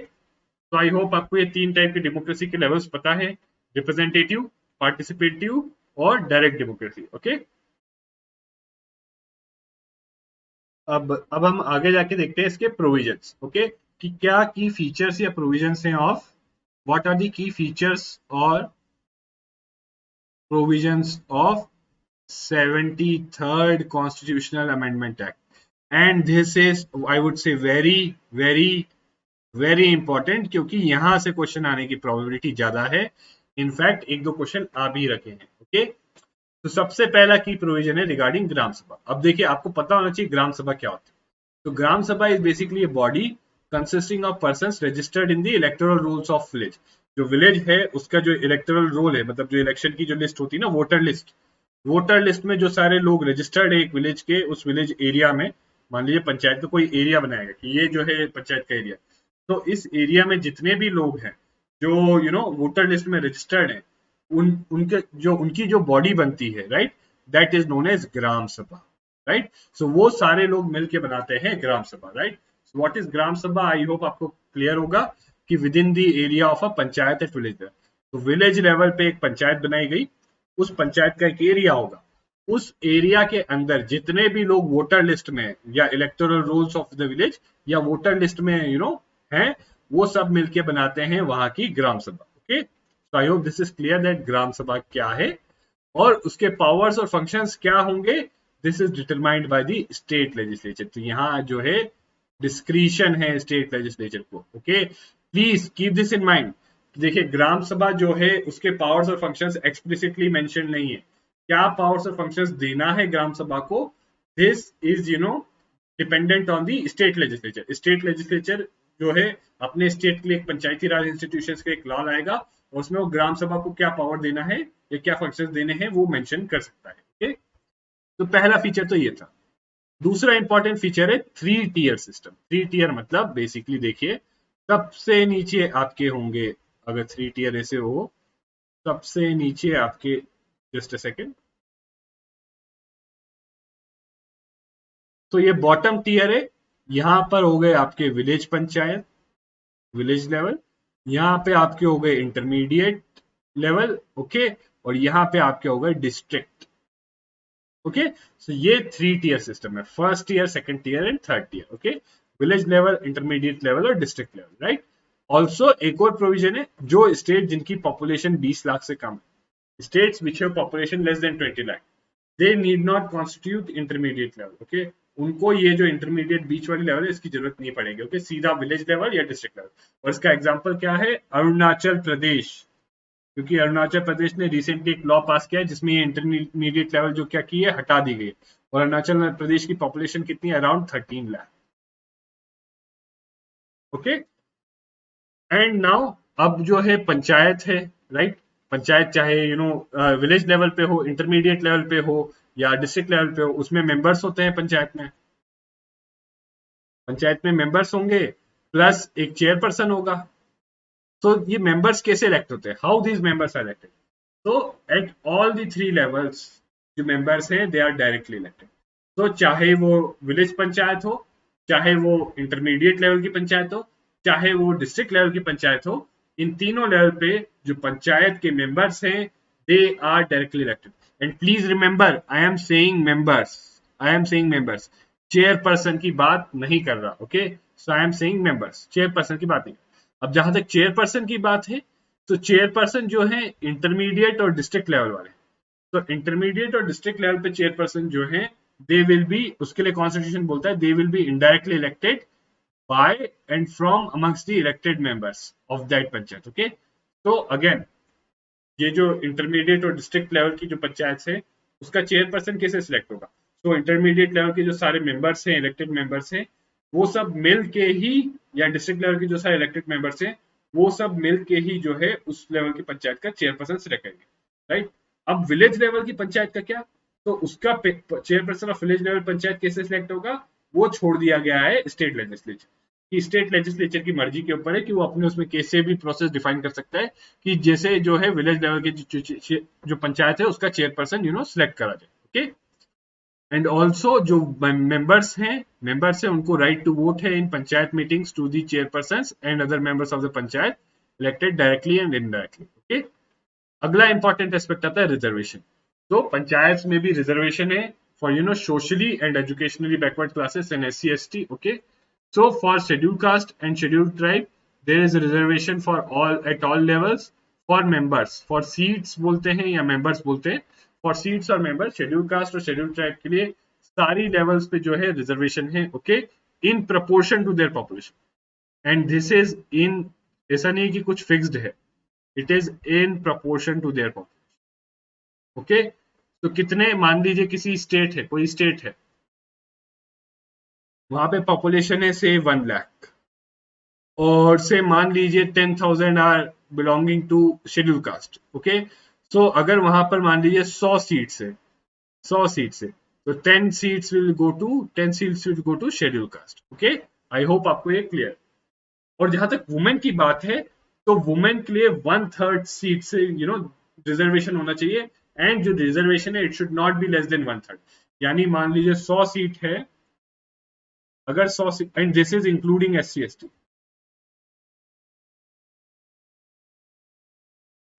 तो आई होप आपको ये तीन टाइप की डेमोक्रेसी के लेवल्स पता है, रिप्रेजेंटेटिव, पार्टिसिपेटिव और डायरेक्ट डेमोक्रेसी। ओके, अब हम आगे जाके देखते हैं इसके प्रोविजंस। ओके, कि क्या की फीचर्स या प्रोविजंस हैं of, what are the key features और provisions of 73rd constitutional amendment act. And this is I would say very very very important, क्योंकि यहां से क्वेश्चन आने की प्रोबेबिलिटी ज्यादा है। इनफैक्ट एक दो क्वेश्चन आ भी रखे हैं। ओके, तो सबसे पहला की प्रोविजन है रिगार्डिंग ग्राम सभा। अब देखिए, आपको पता होना चाहिए ग्राम सभा क्या होती है। तो Gram Sabha is basically a body consisting of persons registered in the electoral rolls of village. जो विलेज है उसका जो इलेक्टोरल रोल है, मतलब जो इलेक्शन की जो लिस्ट होती है ना, वोटर लिस्ट, वोटर लिस्ट में जो सारे लोग रजिस्टर्ड है एक विलेज के, उस विलेज एरिया में, मान लीजिए पंचायत का कोई एरिया बनाएगा कि ये जो है पंचायत का एरिया, तो इस एरिया में जितने भी लोग हैं जो वोटर लिस्ट में रजिस्टर्ड हैं, उनकी जो बॉडी बनती है, right, that is known as Gram Sabha, right. सो वो सारे लोग मिलके बनाते हैं ग्राम Sabha, right. So what is gram सभा, आई होप आपको क्लियर होगा कि with in the area of a panchayat at village. तो विलेज लेवल पे एक पंचायत बनाई गई, उस पंचायत का एक एरिया होगा, उस एरिया के अंदर जितने भी लोग वोटर लिस्ट में या electoral rolls of the village या वोटर लिस्ट में हैं, वो सब मिलके बनाते हैं वहां की Gram Sabha. Okay, so I hope this is clear that Gram Sabha क्या है और उसके पावर्स और फंक्शंस क्या होंगे। This is determined by the state legislature. तो यहाँ जो है डिस्क्रिशन है स्टेट लेजिस्लेचर को। Okay, please keep this in mind. देखिए, ग्राम सभा जो है उसके पावर्स और फंक्शंस एक्सप्लिसिटली मेंशन नहीं है, क्या पावर्स और फंक्शंस देना है ग्राम सभा को, this is dependent on the state legislature. State legislature जो है अपने स्टेट के लिए एक पंचायती राज इंस्टीट्यूशन का एक लॉ लाएगा और उसमें वो ग्राम सभा को क्या पावर देना है या क्या फंक्शंस देने हैं वो मेंशन कर सकता है। ओके, तो पहला फीचर तो ये था। दूसरा इंपॉर्टेंट फीचर है 3 टियर सिस्टम। 3 टियर मतलब बेसिकली देखिए, सबसे नीचे आपके होंगे, अगर 3 टियर ऐसे हो, सबसे नीचे आपके, जस्ट अ सेकेंड, तो ये बॉटम टियर है, यहां पर हो गए आपके विलेज पंचायत, विलेज लेवल, यहाँ पे आपके हो गए इंटरमीडिएट लेवल, ओके, और यहाँ पे आपके हो गए डिस्ट्रिक्ट। ओके, सो ये 3 टियर सिस्टम है, first tier, second tier and third tier. Okay, village level, intermediate level और डिस्ट्रिक्ट लेवल, राइट। ऑल्सो एक और प्रोविजन है, जो स्टेट जिनकी पॉपुलेशन 20 लाख से कम है, states which have population less than 20 lakh, they need not constitute intermediate level. Okay, उनको ये जो इंटरमीडिएट बीच वाली लेवल है इसकी जरूरत नहीं पड़ेगी। ओके, सीधा विलेज लेवल या डिस्ट्रिक्ट लेवल। और इसका एग्जांपल क्या है, अरुणाचल प्रदेश, क्योंकि अरुणाचल प्रदेश ने रिसेंटली एक लॉ पास किया है जिसमें ये इंटरमीडिएट लेवल जो क्या की है, हटा दी गई। और अरुणाचल प्रदेश की पॉपुलेशन कितनी है, around 13 lakh. Okay, and now अब जो है पंचायत है, राइट। पंचायत चाहे विलेज लेवल पे हो, इंटरमीडिएट लेवल पे हो या डिस्ट्रिक्ट लेवल पे हो, उसमें मेंबर्स होते हैं पंचायत में। पंचायत में मेंबर्स होंगे प्लस एक चेयरपर्सन होगा। तो ये मेंबर्स कैसे इलेक्ट होते हैं, how these members are elected? तो एट ऑल द 3 लेवल्स जो मेंबर्स हैं दे आर डायरेक्टली इलेक्टेड। तो चाहे वो विलेज पंचायत हो, चाहे वो इंटरमीडिएट लेवल की पंचायत हो, चाहे वो डिस्ट्रिक्ट लेवल की पंचायत हो, इन तीनों लेवल पे जो पंचायत के मेंबर्स हैं they are directly elected. And please remember, I am saying members, I am saying members, chairperson की बात नहीं कर रहा। Okay, so I am saying members, chairperson की बात नहीं। अब जहां तक चेयरपर्सन की बात है, तो चेयरपर्सन जो है इंटरमीडिएट और डिस्ट्रिक्ट लेवल वाले, तो इंटरमीडिएट और डिस्ट्रिक्ट लेवल पे चेयरपर्सन जो है दे विल बी, उसके लिए कॉन्स्टिट्यूशन बोलता है दे will B indirectly elected by and from amongst the elected members of that panchayat. Okay, तो अगेन ये जो इंटरमीडिएट और डिस्ट्रिक्ट लेवल की जो पंचायत है उसका चेयरपर्सन कैसे सिलेक्ट होगा? तो इंटरमीडिएट लेवल के जो सारे मेंबर्स हैं, इलेक्टेड मेंबर्स हैं, वो सब मिल के ही, या डिस्ट्रिक्ट लेवल के जो सारे इलेक्टेड मेंबर्स हैं वो सब मिल के ही जो है उस लेवल की पंचायत का चेयरपर्सन सिलेक्ट करेंगे, राइट। अब विलेज लेवल की पंचायत का क्या? तो उसका chairperson of village level panchayat कैसे सिलेक्ट होगा, वो छोड़ दिया गया है स्टेट लेजिस्लेचर कि स्टेट लेजिस्लेचर की मर्जी के ऊपर है कि वो अपने उसमें कैसे भी प्रोसेस डिफाइन कर सकता है कि जैसे जो है विलेज लेवल की जो पंचायत है उसका चेयरपर्सन सिलेक्ट करा जाए। ओके, एंड ऑल्सो जो मेंबर्स हैं उनको राइट टू वोट है in panchayat meetings to the chairperson and other members of the panchayat elected directly and indirectly. Okay, अगला इंपॉर्टेंट एस्पेक्ट आता है रिजर्वेशन। तो पंचायत में भी रिजर्वेशन है for socially and educationally backward classes and SC/ST। Okay, so for scheduled caste and scheduled tribe there is a reservation for all at all levels for members, for seats बोलते हैं या members बोलते हैं, for seats और members, scheduled caste और scheduled tribe के लिए सारी levels पे जो है reservation है। okay, in proportion to their population and this is in, ऐसा नहीं कि कुछ fixed है, it is in proportion to their population। okay, तो कितने, मान लीजिए किसी स्टेट है, कोई स्टेट है, वहां पे पॉपुलेशन है से 1 लाख और से मान लीजिए 10,000 are belonging to schedule caste. Okay, so अगर वहां पर मान लीजिए 100 सीट्स है, 100 सीट्स है, तो 10 seats will go to schedule caste. Okay, I hope आपको ये क्लियर। और जहां तक वुमेन की बात है, तो वुमेन के लिए 1/3 सीट से रिजर्वेशन होना चाहिए, एंड जो रिजर्वेशन है it should not be less than 1/3। यानी मान लीजिए 100 सीट है, अगर 100 seat, and this is including SC/ST,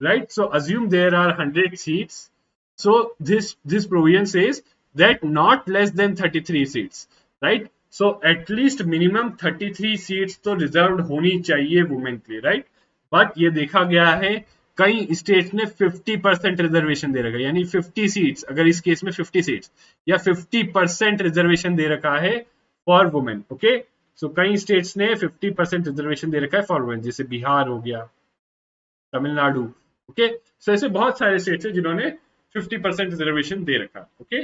right? So assume there are 100 seats. So this provision says that not less than 33 seats, right? So at least minimum 33 seats तो reserved होनी चाहिए women के लिए, right? But ये देखा गया है कई स्टेट्स ने 50% रिजर्वेशन दे रखा है, यानी 50 सीट्स, अगर इस केस में 50 सीट्स या 50% रिजर्वेशन दे रखा है फॉर वुमेन। ओके, सो कई स्टेट्स ने 50% रिजर्वेशन दे रखा है फॉर वुमेन, जैसे बिहार हो गया, तमिलनाडु। ओके, सो ऐसे बहुत सारे स्टेट्स हैं जिन्होंने 50% रिजर्वेशन दे रखा। Okay,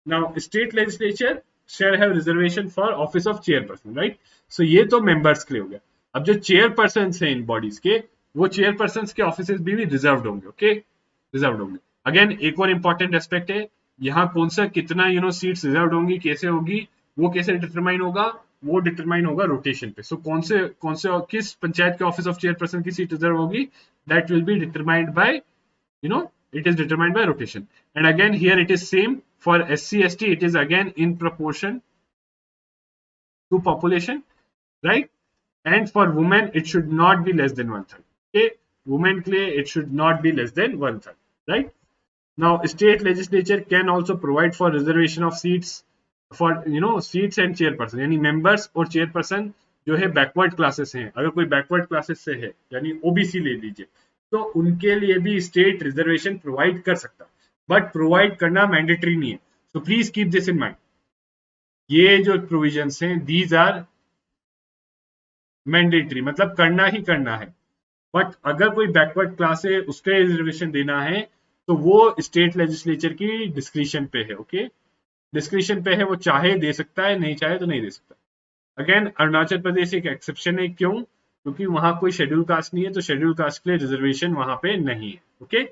now state legislature shall have reservation for office of chairperson, right. So ये तो मेंबर्स के लिए हो गया। अब जो चेयरपर्सन हैं इन बॉडीज के, वो चेयरपर्सन के ऑफिस भी रिजर्व्ड होंगे, ओके, रिजर्व्ड होंगे। अगेन एक और इंपॉर्टेंट एस्पेक्ट है, यहाँ कौन सा कितना सीट्स रिजर्व्ड होंगी, कैसे होगी, वो कैसे डिटरमाइन होगा, वो डिटरमाइन होगा रोटेशन पे। सो कौन से किस पंचायत के ऑफिस ऑफ चेयरपर्सन की सीट रिजर्व होगी, that will be determined by it is determined by rotation. And again here it is same for SC ST, it is again in proportion to population, right? And for women it should not be less than 1/3, okay, women के लिए it should not be less than 1/3, right? Now state legislature can also provide for reservation of seats for seats and chairperson, यानी members और chairperson जो है बैकवर्ड क्लासेस हैं, अगर कोई बैकवर्ड क्लासेस से है यानी ओबीसी ले लीजिए, तो उनके लिए भी स्टेट रिजर्वेशन प्रोवाइड कर सकता, बट प्रोवाइड करना मैंडेटरी नहीं है। सो please keep this in mind, ये जो प्रोविजंस हैं दीज आर मैंडेटरी, मतलब करना ही करना है, बट अगर कोई बैकवर्ड क्लास है उसके रिजर्वेशन देना है तो वो स्टेट लेजिस्लेचर की डिस्क्रिशन पे है, ओके, डिस्क्रिशन पे है, वो चाहे दे सकता है, नहीं चाहे तो नहीं दे सकता। अगेन अरुणाचल प्रदेश एक एक्सेप्शन है, क्यों, क्योंकि वहां कोई शेड्यूल कास्ट नहीं है, तो शेड्यूल कास्ट के लिए रिजर्वेशन वहां पे नहीं है, okay.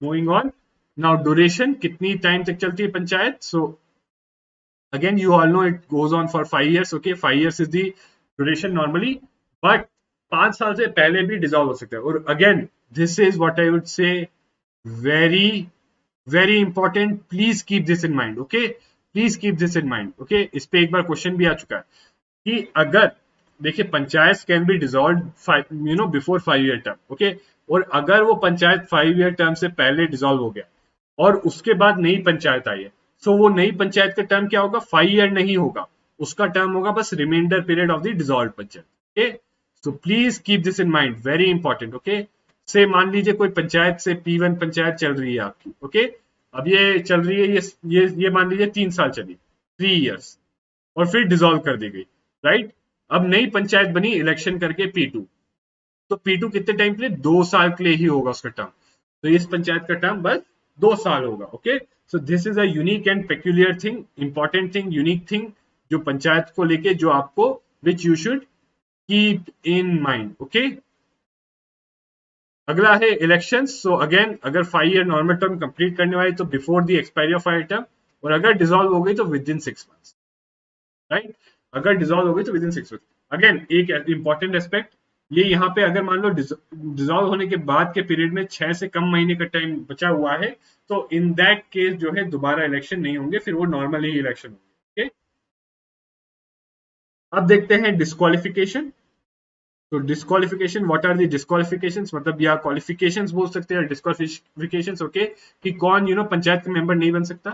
Moving on, now duration, कितनी टाइम तक चलती है panchayat. So again you all know it goes on for 5 years, okay, 5 years is the duration normally, but 5 साल से पहले भी डिसॉल्व हो सकता है। और again this is what I would say very very important, please keep this in mind, okay, please keep this in mind, okay. इस पे एक बार क्वेश्चन भी आ चुका है कि अगर देखिए panchayat can be dissolve before 5 year term, okay, और अगर वो पंचायत 5 year टर्म से पहले डिसॉल्व हो गया और उसके बाद नई पंचायत आई है, सो वो नई पंचायत का टर्म क्या होगा, 5 year नहीं होगा, उसका टर्म होगा बस reminder period of the dissolve panchayat, okay. So please keep this in mind, very important, okay. से मान लीजिए कोई पंचायत से P1 पंचायत चल रही है आपकी, ओके, अब ये चल रही है, ये मान लीजिए 3 साल चली, 3 years, और फिर डिसॉल्व कर दी गई, राइट। अब नई पंचायत बनी इलेक्शन करके P2, तो P2 कितने टाइम के लिए, 2 साल के लिए ही होगा उसका टर्म, तो इस पंचायत का टर्म बस 2 साल होगा, okay. So this is a unique and peculiar thing, important thing, unique thing जो पंचायत को लेके जो आपको which you should keep in mind, okay. अगला है इलेक्शंस। सो अगेन अगर 5 year नॉर्मल टर्म कंप्लीट करने वाले तो before the expiry of 5 year term, और अगर डिसॉल्व हो गई तो विद इन 6 months, राइट, अगर डिसॉल्व हो गई तो विद इन 6 months। अगेन एक इंपॉर्टेंट एस्पेक्ट, ये यहाँ पे अगर मान लो डिसॉल्व होने के बाद के पीरियड में 6 से कम महीने का टाइम बचा हुआ है, तो इन दैट केस जो है दोबारा इलेक्शन नहीं होंगे, फिर वो नॉर्मल ही इलेक्शन होंगे, ओके। अब देखते हैं डिस्क्वालिफिकेशन। तो डिस्क्वालिफिकेशन, व्हाट आर द डिस्क्वालिफिकेशंस, मतलब या क्वालिफिकेशंस बोल सकते हैं, डिस्क्वालिफिकेशंस, ओके, कि कौन पंचायत का मेंबर नहीं बन सकता।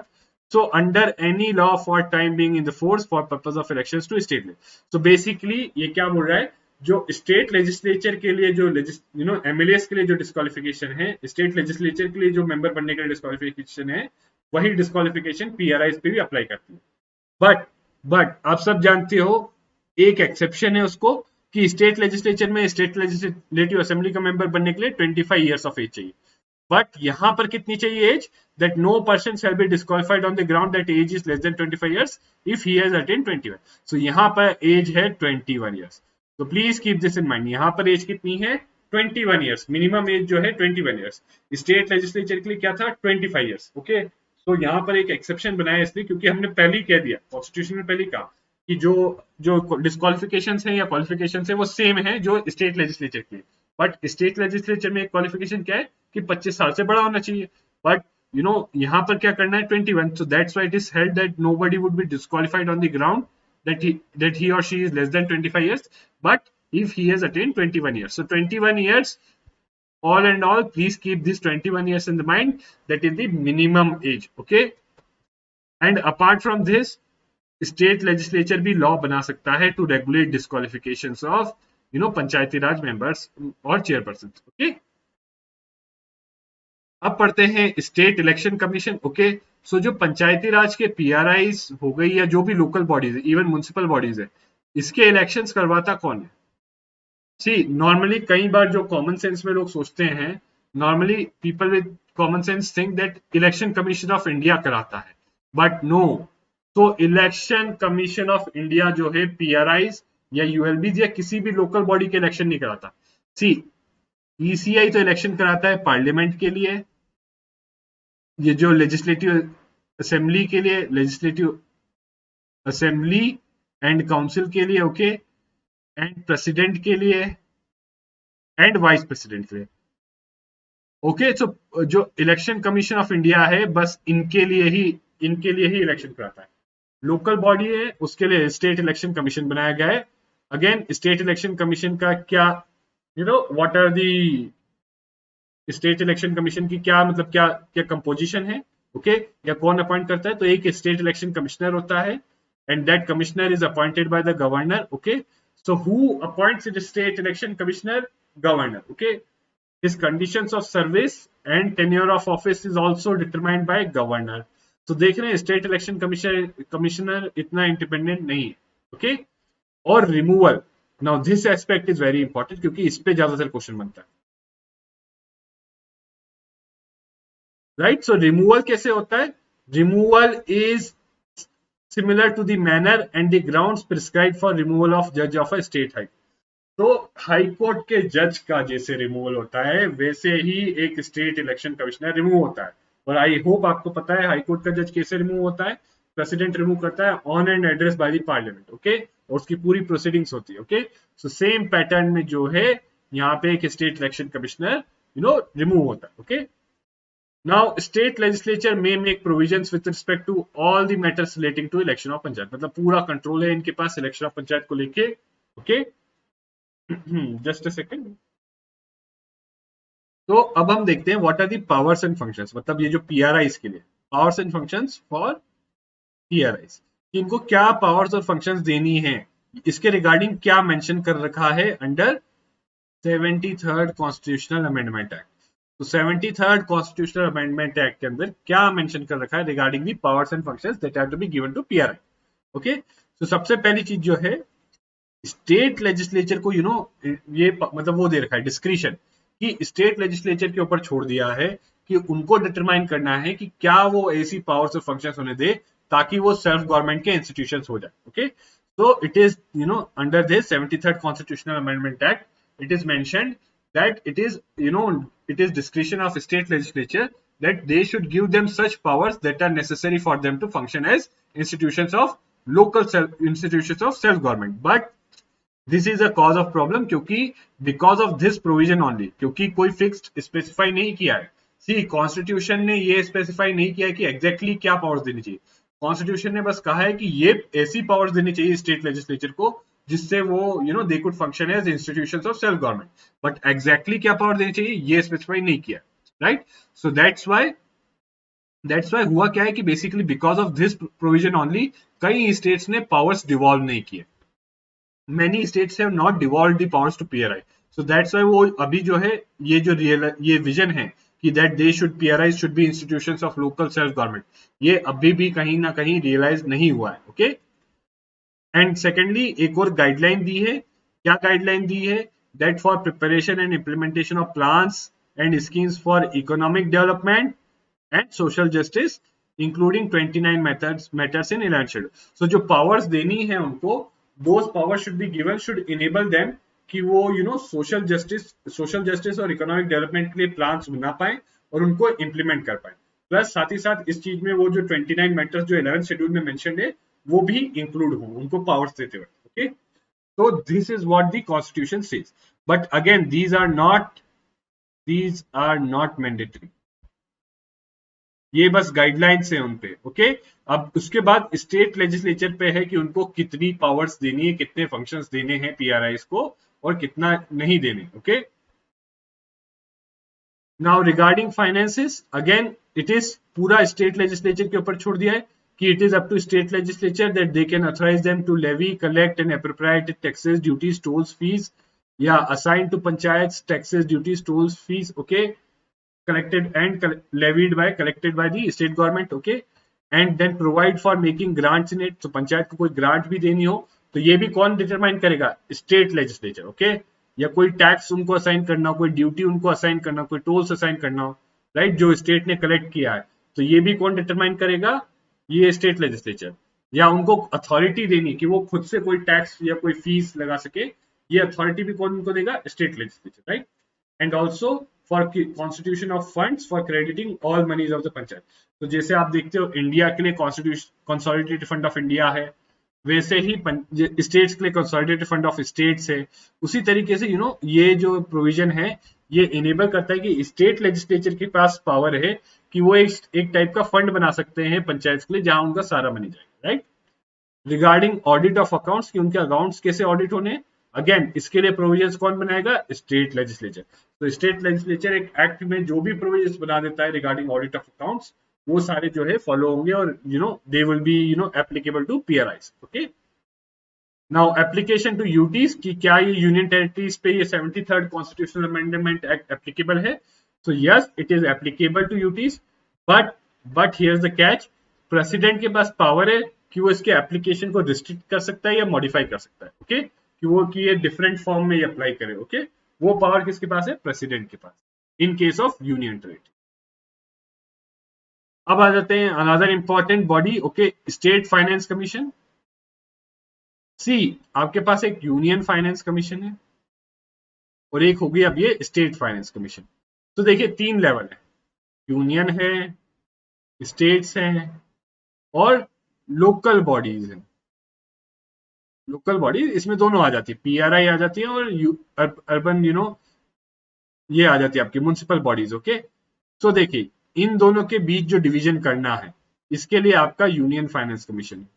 So under any law for time being in the force for purpose of elections to state level. So basically ये क्या बोल रहा है, जो स्टेट लेजिस्लेचर के लिए जो एमएलएस के लिए जो डिस्क्वालिफिकेशन है, स्टेट लेजिस्लेचर के लिए जो मेंबर बनने के लिए डिस्क्वालिफिकेशन है, वही डिस्क्वालिफिकेशन पीआरआई पे भी अप्लाई करती है। बट आप सब जानते हो एक एक्सेप्शन है उसको, कि स्टेट लेजिस्लेचर में स्टेट लेजिस्लेटिव असेंबली का मेंबर बनने के लिए 25 years ऑफ एज चाहिए, बट यहां पर कितनी चाहिए age, that no person shall be disqualified on the ground that age is less than 25 years if he has attained 21। So यहां पर एज है 21 years, तो please keep this in mind, यहां पर एज कितनी है, 21 years, मिनिमम एज जो है 21 years। स्टेट लेजिस्लेचर के लिए क्या था, 25 years, ओके। तो यहाँ पर एक एक्सेप्शन बनाया इसलिए क्योंकि हमने पहले ही कह दिया, कॉन्स्टिट्यूशन में पहले कहा कि जो डिस्क्वालिफिकेशंस हैं या क्वालिफिकेशंस हैं वो सेम है जो स्टेट लेजिस्लेचर के लिए, बट स्टेट लेजिस्लेचर में एक क्वालिफिकेशन क्या है कि 25 साल से बड़ा होना चाहिए, बट यहाँ पर क्या करना है, 21। सो that's why it is held that nobody would be disqualified on the ground that he or she is less than 25 years, but if he has attained 21 years, so 21 years all and all, please keep this 21 years in the mind, that is the minimum age, okay। and apart from this, state legislature भी लॉ बना सकता है to regulate disqualifications of panchayati raj members और चेयरपर्सन, ओके। अब पढ़ते हैं state election commission, okay. So जो पंचायती राज के पीआरआईज हो गई या जो भी लोकल बॉडीज है, इवन म्युनिसिपल बॉडीज है, इसके इलेक्शंस करवाता कौन है। सी नॉर्मली कई बार जो कॉमन सेंस में लोग सोचते हैं, normally people with common sense think that election commission of India कराता है, बट नो। तो इलेक्शन कमीशन ऑफ इंडिया जो है पीआरआईज या यूएलबी या किसी भी लोकल बॉडी के इलेक्शन नहीं कराता। सी ईसीआई तो इलेक्शन कराता है पार्लियामेंट के लिए, ये जो लेजिस्लेटिव असेंबली के लिए, लेजिस्लेटिव असेंबली एंड काउंसिल के लिए, ओके, एंड प्रेसिडेंट के लिए एंड वाइस प्रेसिडेंट के लिए। ओके, तो जो इलेक्शन कमीशन ऑफ इंडिया है बस इनके लिए ही इलेक्शन कराता है। लोकल बॉडी है उसके लिए स्टेट इलेक्शन कमीशन बनाया गया है। अगेन स्टेट इलेक्शन कमीशन का क्या what are the state election commission की क्या मतलब क्या क्या कंपोजिशन है, ओके, या कौन अपॉइंट करता है? तो एक स्टेट इलेक्शन कमिश्नर होता है and that commissioner is appointed by the governor, okay. So who appoints the state election commissioner? Governor, okay. His conditions of service and tenure of office is also determined by governor. तो देख रहे हैं स्टेट इलेक्शन कमिश्नर इतना इंडिपेंडेंट नहीं है, ओके। और removal, now this aspect is very important क्योंकि इस पे ज्यादातर क्वेश्चन बनता है, राइट। सो रिमूवल कैसे होता है? Removal is similar to the manner and the grounds prescribed for removal of जज ऑफ अ स्टेट हाई। तो हाई कोर्ट के जज का जैसे रिमूवल होता है वैसे ही एक स्टेट इलेक्शन कमिश्नर रिमूव होता है। और आई होप आपको पता है हाई कोर्ट का जज कैसे रिमूव होता है। प्रेसिडेंट रिमूव करता है on and address by the parliament, okay, और उसकी पूरी प्रोसीडिंग्स होती है, ओके। सो सेम पैटर्न में जो है यहाँ पे एक स्टेट इलेक्शन कमिश्नर रिमूव होता है, ओके। नाउ स्टेट लेजिस्लेचर में make provisions with respect to all the matters relating to election of panchayat, मतलब पूरा कंट्रोल है इनके पास इलेक्शन ऑफ पंचायत को लेके, ओके। Just a second. तो अब हम देखते हैं what are the powers and functions, मतलब ये जो पीआरआईज के लिए powers and functions for PRIs, इनको क्या पावर्स और फंक्शंस देनी है, इसके रिगार्डिंग क्या मेंशन कर रखा है under 73rd constitutional amendment act. तो 73rd कॉन्स्टिट्यूशनल अमेंडमेंट एक्ट के अंदर क्या मेंशन कर रखा है regarding the powers and functions that are to be given to PRI, okay. तो सबसे पहली चीज जो है स्टेट लेजिस्लेचर को ये मतलब वो दे रखा है डिस्क्रिशन कि स्टेट लेजिस्लेचर के ऊपर छोड़ दिया है कि उनको डिटरमाइन करना है कि क्या वो ऐसी पावर्स और फंक्शंस होने दे ताकि वो सेल्फ गवर्नमेंट के इंस्टीट्यूशंस हो जाए, ओके। तो it is under this 73rd constitutional amendment act it is mentioned that it is discretion of state legislature that they should give them such powers that are necessary for them to function as institutions of institutions of self government, but this is a cause of problem क्योंकि because of this provision only, क्योंकि कोई फिक्स्ड स्पेसिफाई नहीं किया है। सी कॉन्स्टिट्यूशन ने ये स्पेसिफाई नहीं किया है कि एग्जैक्टली क्या पावर्स देनी चाहिए। कॉन्स्टिट्यूशन ने बस कहा है कि ये ऐसी पावर्स देनी चाहिए स्टेट लेजिस्लेचर को जिससे वो they could function as institutions of self government, but exactly क्या पावर देनी चाहिए ये स्पेसिफाई नहीं किया, राइट। सो दैट्स वाई हुआ क्या है कि basically because of this provision only कई स्टेट्स ने पावर्स डिवॉल्व नहीं किए। many states have not devolved the powers to PRI, so that's why वो अभी जो है ये विजन है कि that they should PRI should be institutions of local self government, ये अभी भी कहीं ना कहीं रियलाइज नहीं हुआ है, ओके। एंड सेकेंडली एक और गाइडलाइन दी है, क्या गाइडलाइन दी है? that for preparation and implementation of plans and schemes for economic development and social justice including 29 matters in 11th schedule, so जो पावर्स देनी है उनको those powers should be given should enable them कि वो सोशल जस्टिस और इकोनॉमिक डेवलपमेंट के लिए प्लान्स बना पाए और उनको इम्प्लीमेंट कर पाए। प्लस साथ ही साथ इस चीज में वो जो 29 मैटर्स जो 11th शेड्यूल में मेंशन्ड है वो भी इंक्लूड हो उनको पावर्स देते हुए, ओके। तो this is what the constitution says, but again these are not mandatory, ये बस गाइडलाइंस है उनपे, ओके। अब उसके बाद स्टेट लेजिस्लेचर पे है कि उनको कितनी पावर्स देनी है, कितने फंक्शंस देने हैं पीआरआईज को और कितना नहीं देने, okay. Now regarding finances again it is पूरा स्टेट लेजिस्लेचर के ऊपर छोड़ दिया है कि it is up to state legislature that they can authorize them to levy collect and appropriate taxes duties tolls fees या assign to panchayat taxes duties tolls fees, okay, collected by the state government, okay, and then provide for making grants in it। तो पंचायत को कोई ग्रांट भी देनी हो तो ये भी कौन डिटरमाइन करेगा? State legislature, okay. या कोई टैक्स उनको असाइन करना हो, कोई ड्यूटी उनको असाइन करना हो, कोई टोल्स असाइन करना हो, राइट, जो स्टेट ने कलेक्ट किया है तो ये भी कौन डिटरमाइन करेगा? ये स्टेट लेजिस्लेचर। या उनको अथॉरिटी देनी कि वो खुद से कोई टैक्स या कोई फीस लगा सके, ये अथॉरिटी भी कौन को देगा? State legislature, right. And also for constitution of funds for crediting all monies of the panchayat. तो जैसे आप देखते हो इंडिया के लिए constitution consolidated fund of India है, वैसे ही स्टेट्स के लिए कंसोलिडेटेड फंड ऑफ स्टेट्स है। उसी तरीके से ये जो प्रोविजन है ये इनेबल करता है कि स्टेट लेजिस्लेचर के पास पावर है कि वो एक टाइप का फंड बना सकते हैं पंचायत के लिए जहां उनका सारा मनी जाएगा, right. Regarding audit of accounts, कि उनके अकाउंट्स कैसे ऑडिट होने, अगेन इसके लिए प्रोविजंस कौन बनाएगा? State legislature. तो स्टेट लेजिस्लेचर एक एक्ट में जो भी प्रोविजंस बना देता है रिगार्डिंग ऑडिट ऑफ अकाउंट्स, वो सारे जो है फॉलो होंगे और they will be applicable to PRIs. Okay, now application to UTs, कि क्या ये यूनियन टेरिटरीज पे ये 73rd constitutional amendment act applicable है? So yes, it is applicable to UTs, but here is the catch, president के पास पावर है कि वो इसके एप्लीकेशन को रिस्ट्रिक्ट कर सकता है या मॉडिफाई कर सकता है। ओके, कि वो कि ये डिफरेंट फॉर्म में अप्लाई करे। ओके, वो पावर किसके पास है? प्रेसिडेंट के पास, in case of union territory. अब आ जाते हैं another important body, okay, state finance commission. See, आपके पास एक यूनियन फाइनेंस कमीशन है और एक होगी अब ये स्टेट फाइनेंस कमीशन। तो देखिए 3 लेवल है, यूनियन है, स्टेट्स हैं और लोकल बॉडीज हैं। लोकल बॉडीज इसमें दोनों आ जाती है, पीआरआई आ जाती है और अर्बन ये आ जाती है आपकी म्युनिसिपल बॉडीज। ओके, तो देखिए इन दोनों के बीच जो डिवीजन करना है इसके लिए आपका यूनियन फाइनेंस कमीशन है।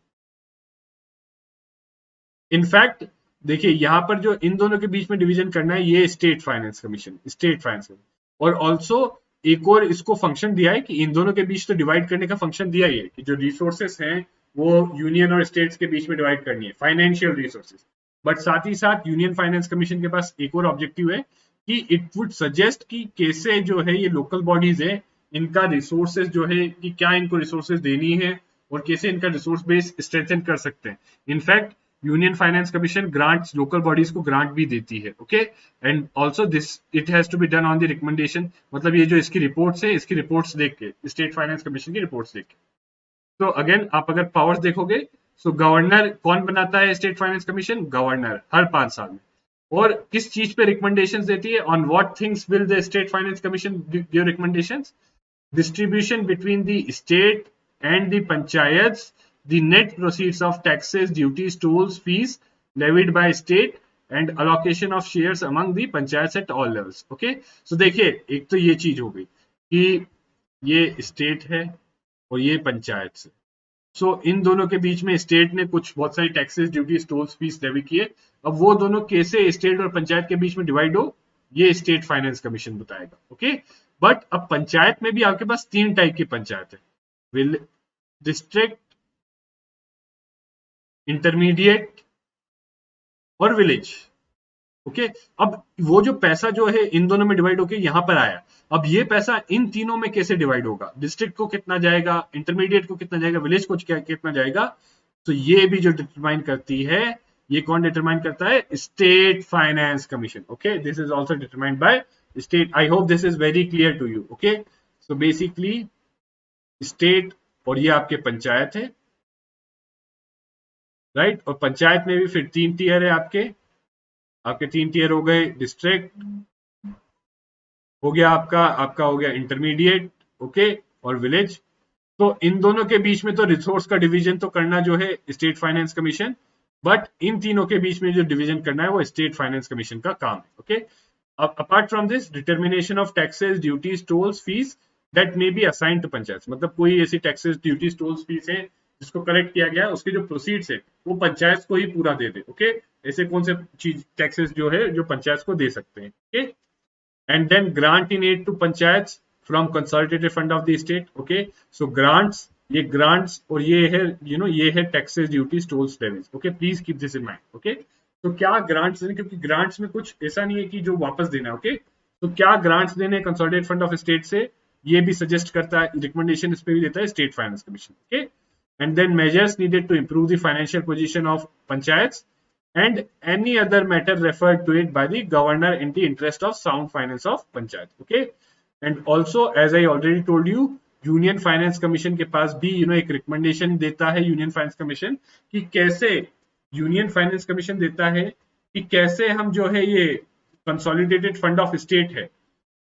इनफैक्ट देखिए यहाँ पर जो इन दोनों के बीच में डिवीजन करना है ये state finance commission, state finance commission. और ऑल्सो एक और इसको फंक्शन दिया है कि इन दोनों के बीच तो डिवाइड करने का फंक्शन दिया ही है कि जो रिसोर्सेस हैं वो यूनियन और स्टेट्स के बीच में डिवाइड करनी है, फाइनेंशियल रिसोर्सेस। बट साथ ही साथ यूनियन फाइनेंस कमीशन के पास एक और ऑब्जेक्टिव है कि इट वुड सजेस्ट कि कैसे जो है ये लोकल बॉडीज है इनका रिसोर्सेज जो है कि क्या इनको रिसोर्सेज देनी है और कैसे इनका रिसोर्स बेस स्ट्रेंथन कर सकते हैं। In fact union finance commission grants local bodies को ग्रांट भी देती है। Okay, and also this it has to be done on the recommendation, मतलब ये जो इसकी रिपोर्ट्स है इसकी रिपोर्ट्स देख के, स्टेट फाइनेंस कमीशन की रिपोर्ट्स देख के। तो अगेन आप अगर पावर्स देखोगे, सो गवर्नर कौन बनाता है स्टेट फाइनेंस कमीशन? गवर्नर, हर 5 साल में। और किस चीज पे रिकमेंडेशंस देती है? On what things will the state finance commission give recommendations? Distribution between the state and the panchayats, the net proceeds of taxes, duties, tolls, fees levied by state and allocation of shares among the panchayats at all levels. Okay, so देखिए एक तो ये चीज हो गई कि ये स्टेट है और ये पंचायत है। सो इन दोनों के बीच में स्टेट ने कुछ बहुत सारी taxes, duties, tolls, fees levy किए। अब वो दोनों कैसे स्टेट और पंचायत के बीच में डिवाइड हो ये स्टेट फाइनेंस कमीशन बताएगा। ओके, बट अब पंचायत में भी आपके पास 3 टाइप की पंचायत है, डिस्ट्रिक्ट, इंटरमीडिएट और विलेज। ओके, अब वो जो पैसा जो है इन दोनों में डिवाइड होके यहां पर आया, अब ये पैसा इन तीनों में कैसे डिवाइड होगा? डिस्ट्रिक्ट को कितना जाएगा, इंटरमीडिएट को कितना जाएगा, विलेज को कितना जाएगा? तो ये भी जो डिटरमाइन करती है, ये कौन डिटरमाइन करता है? State finance commission. Okay, this is also determined by state. I hope this is very clear to you. Okay, so basically state और ये आपके पंचायत है, राइट। और पंचायत में भी फिर 3 टीयर है आपके 3 टीयर हो गए, डिस्ट्रिक्ट हो गया आपका हो गया इंटरमीडिएट, ओके, और विलेज। तो इन दोनों के बीच में तो रिसोर्स का डिवीजन तो करना जो है state finance commission, but in तीनों के बीच में जो डिवीजन करना है वो स्टेट फाइनेंस कमीशन का काम है। ओके, अब apart from this, determination of taxes, duties, tolls, fees that may be assign to panchayat, मतलब कोई ऐसी टैक्सेस, ड्यूटीज, टोल्स, फीस है जिसको कलेक्ट किया गया है उसके जो प्रोसीड्स है वो पंचायत को ही पूरा दे दे। ओके, ऐसे कौन से चीज टैक्सेस जो है जो पंचायत को दे सकते हैं। Okay, and then grant in aid to panchayats from consolidated fund of the state. Okay, so grants, ये grants और ये है ये है taxes, duties, tolls, levies. Okay, please keep this in mind. Okay, तो क्या grants देने, क्योंकि grants में कुछ ऐसा नहीं है कि जो वापस देना है। okay, तो क्या grants देने consolidated fund of state से, ये भी suggest करता है, recommendation इस पे भी देता है state finance commission. Okay, and then measures needed to improve the financial position of panchayats and any other matter referred to it by the governor in the interest of sound finance of panchayat. Okay, and also as I already told you, union finance commission के पास भी एक रिकमेंडेशन देता है यूनियन फाइनेंस कमीशन कि कैसे यूनियन फाइनेंस कमीशन देता है कि कैसे हम जो है ये कंसोलिडेटेड फंड ऑफ स्टेट है,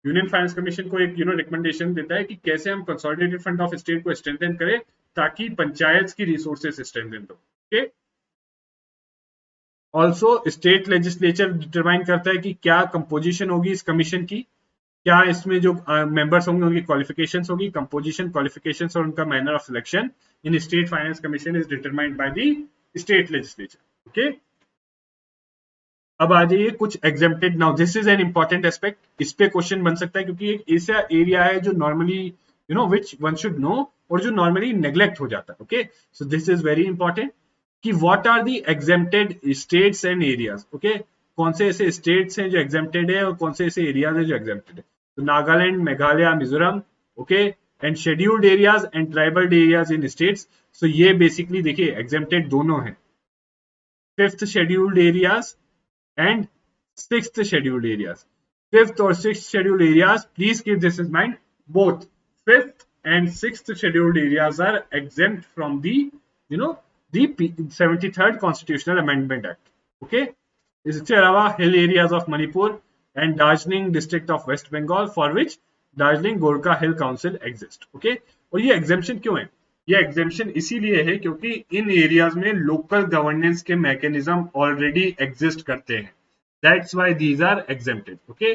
यूनियन फाइनेंस कमीशन को एक रिकमेंडेशन देता है कि कैसे हम कंसोलिडेटेड फंड ऑफ स्टेट को स्ट्रेंथन करें ताकि पंचायत की रिसोर्सेस स्ट्रेंथन हो। Okay, also state legislature determine करता है कि क्या कंपोजिशन होगी इस कमीशन की, क्या इसमें जो मेंबर्स होंगे उनकी क्वालिफिकेशंस होगी, कंपोजिशन, क्वालिफिकेशंस और उनका manner of selection in state finance commission is determined by the state legislature. Okay, अब आ जाइए कुछ exempted. Now this is an important aspect, इस पे क्वेश्चन बन सकता है क्योंकि एक ऐसा एरिया है जो normally which one should know और जो नॉर्मली नेग्लेक्ट हो जाता है। Okay, so this is very important कि what are the exempted states and areas. Okay, कौन से ऐसे स्टेट्स हैं जो एग्जेम्प्टेड है और कौन से ऐसे एरियाज हैं जो एग्जेम्प्टेड है। तो Nagaland, Meghalaya, Mizoram, okay, and scheduled areas and tribal areas in states. So ये बेसिकली देखिए एग्जेम्प्टेड दोनों है, 5th scheduled areas and 6th scheduled areas. 5th or 6th scheduled areas, please keep this in mind, both 5th and 6th scheduled areas are exempt from the the 73rd constitutional amendment act. Okay, इसके अलावा hill areas of Manipur and Darjeeling district of West Bengal for which Darjeeling Gorkha hill council exist. Okay, और ये एग्जेम्पशन क्यों है? ये एग्जेम्पशन इसीलिए है क्योंकि इन एरियाज में लोकल गवर्नेंस के मैकेनिज्म ऑलरेडी एग्जिस्ट करते हैं, that's why these are exempted. Okay,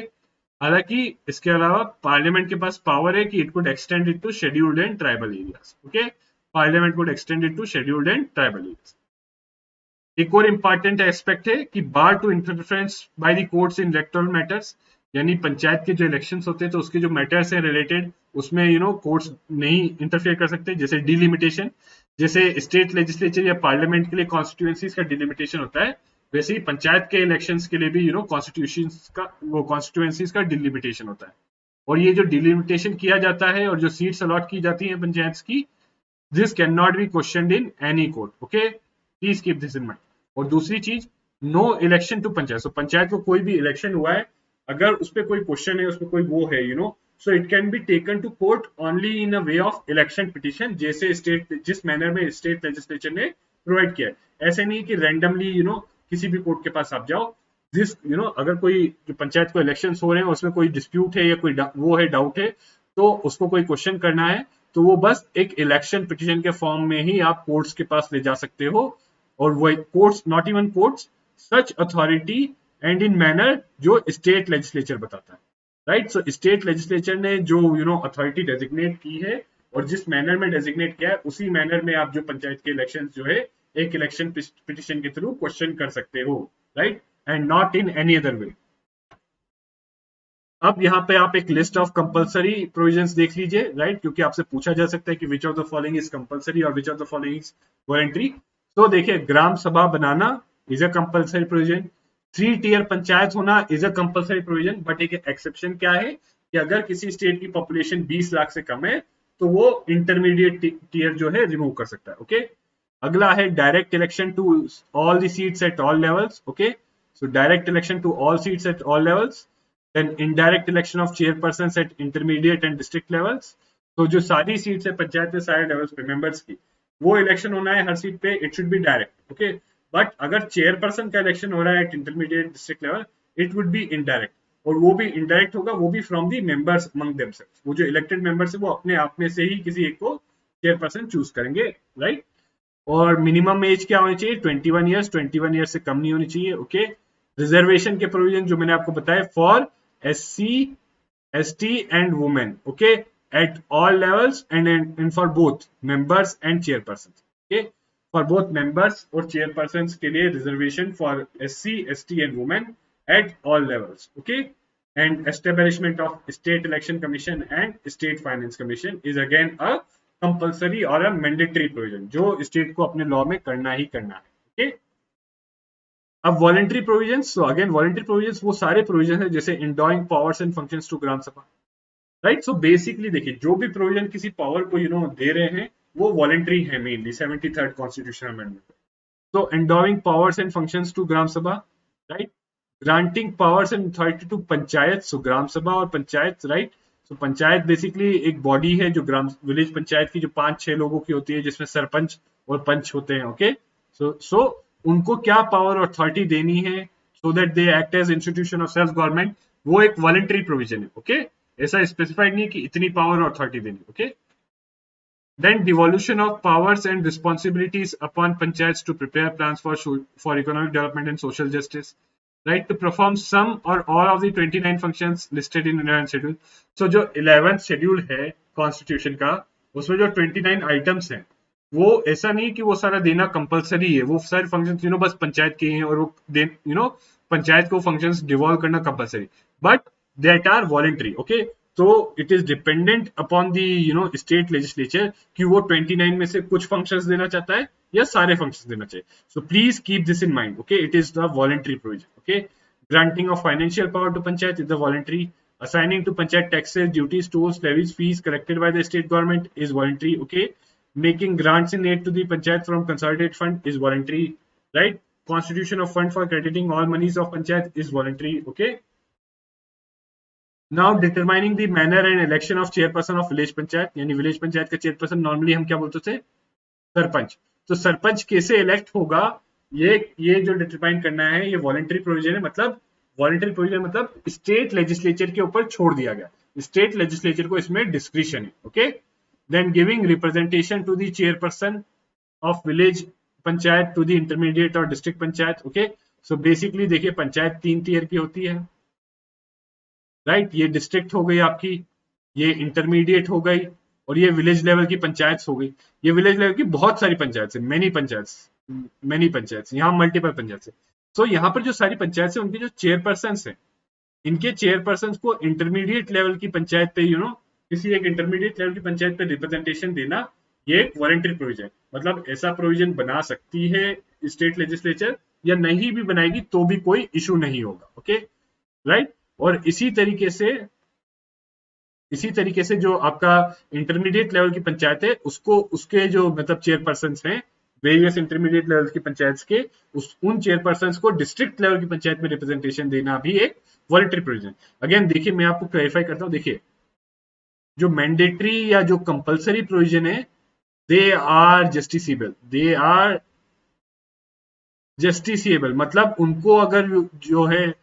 हालांकि इसके अलावा पार्लियामेंट के पास पावर है कि it could extend it to scheduled and tribal areas. Okay, parliament could extend it to scheduled and tribal areas. एक और इंपॉर्टेंट एस्पेक्ट है कि bar to interference by the courts in electoral matters, यानी पंचायत के जो इलेक्शंस होते हैं तो उसके जो मैटर्स हैं रिलेटेड उसमें कोर्ट्स नहीं इंटरफेयर कर सकते, जैसे डिलिमिटेशन, जैसे स्टेट लेजिस्लेचर या पार्लियामेंट के लिए कॉन्स्टिट्यूएंसीज का डिलिमिटेशन होता है, वैसे ही पंचायत के इलेक्शंस के लिए भी कॉन्स्टिट्यूशंस का कॉन्स्टिट्यूएंसीज का डिलिमिटेशन होता है। और ये जो डिलिमिटेशन किया जाता है और जो सीट्स अलॉट की जाती है पंचायत की, this can not be questioned in any court. Okay, please keep this in mind. और दूसरी चीज, नो इलेक्शन टू पंचायत। सो पंचायत को कोई भी इलेक्शन हुआ है, अगर उस पर कोई क्वेश्चन है, उस पर कोई वो है, so it can be taken to court only in a way of election petition, जैसे जिस मैनर में स्टेट लेजिस्लेचर ने प्रोवाइड किया है। ऐसे नहीं कि रैंडमली किसी भी कोर्ट के पास आप जाओ। जिस अगर कोई जो पंचायत को इलेक्शन हो रहे हैं उसमें कोई डिस्प्यूट है या कोई वो है, डाउट है, तो उसको कोई क्वेश्चन करना है तो वो बस एक इलेक्शन पिटिशन के फॉर्म में ही आप कोर्ट्स के पास ले जा सकते हो। और वो courts, not even courts, such authority and in manner जो स्टेट लेजिस्लेचर बताता है, राइट। सो स्टेट लेजिस्लेचर ने जो अथॉरिटी डेजिग्नेट की है और जिस मैनर में डेजिग्नेट किया है उसी मैनर में आप जो पंचायत के इलेक्शन जो है एक इलेक्शन पिटिशन के थ्रू क्वेश्चन कर सकते हो, right, and not in any other way. अब यहाँ पे आप एक लिस्ट ऑफ कंपलसरी प्रोविजंस देख लीजिए, राइट, क्योंकि आपसे पूछा जा सकता है कि which of the following is compulsory और which of the following is voluntary. तो देखिए, ग्राम सभा बनाना is a compulsory provision, 3 tier panchayat होना is a compulsory provision, but एक एक्सेप्शन क्या है कि अगर किसी स्टेट की पॉपुलेशन 20 लाख से कम है तो वो इंटरमीडिएट टियर जो है रिमूव कर सकता है। ओके, अगला है direct election to all the seats at all levels. Okay, so direct election to all seats at all levels. Then indirect election of chairperson at intermediate and district levels. तो जो सारी सीट्स है पंचायत के सारे लेवल्स पे मेंबर्स की, वो इलेक्शन होना है हर सीट पे, it should be direct. Okay, but अगर चेयरपर्सन का इलेक्शन हो रहा है eight intermediate district level, it would be indirect, और वो भी इनडायरेक्ट होगा, वो भी from the members among themselves. वो जो इलेक्टेड मेंबर्स है वो अपने आप में से ही किसी एक को चेयरपर्सन चूज करेंगे, राइट। और मिनिमम एज क्या होनी चाहिए? 21 ईयर्स, 21 ईयर्स से कम नहीं होनी चाहिए। ओके, रिजर्वेशन के प्रोविजन जो मैंने आपको बताया for SC, ST and women, okay, eight all levels and for both members and chairperson. Okay, for both members और चेयरपर्सन के लिए reservation for SC, ST and women at all levels. Okay, and establishment of state election commission and state finance commission is again a compulsory or a mandatory provision जो state को अपने law में करना ही करना है। Okay, अब voluntary provisions, so again voluntary provisions वो सारे provisions हैं जैसे endowing powers and functions to gram Sabha, right. So basically देखिए, जो भी प्रोविजन किसी पावर को दे रहे हैं वो वॉलंटरी है, मेनली 73rd कॉन्स्टिट्यूशनल अमेंडमेंट। तो endowing powers and functions to Gram Sabha, right, granting powers and authority to panchayat, so Gram Sabha और panchayat, right. So panchayat basically एक बॉडी है जो ग्राम विलेज पंचायत की जो 5-6 लोगों की होती है, जिसमें सरपंच और पंच होते हैं। ओके, सो उनको क्या पावर और अथॉरिटी देनी है so that they act as institution of self government, वो एक वॉलंटरी प्रोविजन है। ओके, ऐसा स्पेसिफाइड नहीं है कि इतनी पावर और अथॉरिटी देनी। Okay, then devolution of powers and responsibilities upon panchayats to prepare plans for economic development and social justice, right, to perform some or all of the 29 functions listed in 11th schedule. So जो 11th schedule है constitution का, उसमें जो 29 items हैं, वो ऐसा नहीं कि वो सारा देना कंपलसरी है, वो सारे फंक्शंस बस पंचायत के हैं और वो पंचायत को फंक्शंस डिवॉल्व करना compulsory, but that are voluntary. Okay, तो it is dependent upon the state legislature कि वो 29 में से कुछ फंक्शंस देना चाहता है या सारे फंक्शंस देना चाहिए। So please keep this in mind. Okay, it is the voluntary provision. Okay, granting of financial power to panchayat is the voluntary, assigning to panchayat taxes, duties, tolls, levies, fees collected by the state government is voluntary. Okay, making grants in aid to the panchayat from consolidated fund is voluntary, right? Constitution of fund for crediting all monies of panchayat is voluntary. Okay, now determining the manner and election of chairperson of village panchayat, यानी village पंचायत का chairperson normally हम क्या बोलते थे, सरपंच। तो सरपंच कैसे इलेक्ट होगा, ये जो डिटरमाइन करना है, ये वॉलंटरी प्रोविजन है। मतलब वॉलंटरी प्रोविजन मतलब स्टेट लेजिस्लेचर के ऊपर छोड़ दिया गया, स्टेट लेजिस्लेचर को इसमें डिस्क्रिशन है। Okay, then giving representation to the chairperson of village panchayat to the intermediate और district panchayat. Okay, so basically देखिए पंचायत 3 टियर की होती है, राइट? ये डिस्ट्रिक्ट हो गई आपकी, ये इंटरमीडिएट हो गई, और ये विलेज लेवल की पंचायत हो गई। ये विलेज लेवल की बहुत सारी पंचायत है, मेनी पंचायत, यहाँ मल्टीपल पंचायत है। तो यहाँ पर जो सारी पंचायत है उनके जो चेयरपर्सन है, इनके चेयरपर्सन को इंटरमीडिएट लेवल की पंचायत पे किसी एक इंटरमीडिएट लेवल की पंचायत पे रिप्रेजेंटेशन देना, ये एक वॉलंटरी प्रोविजन। मतलब ऐसा प्रोविजन बना सकती है स्टेट लेजिस्लेचर, या नहीं भी बनाएगी तो भी कोई इशू नहीं होगा। Okay, right? और इसी तरीके से जो आपका इंटरमीडिएट लेवल की पंचायत है, उसको उसके जो मतलब चेयरपर्सन हैं वेरियस इंटरमीडिएट लेवल की पंचायत के, उन चेयरपर्सन को डिस्ट्रिक्ट लेवल की पंचायत में रिप्रेजेंटेशन देना भी एक वॉलंटरी प्रोविजन। अगेन देखिए, मैं आपको क्लैरिफाई करता हूं। देखिए, जो मैंडेटरी या जो कंपलसरी प्रोविजन है, दे आर जस्टिसिएबल। मतलब उनको अगर जो है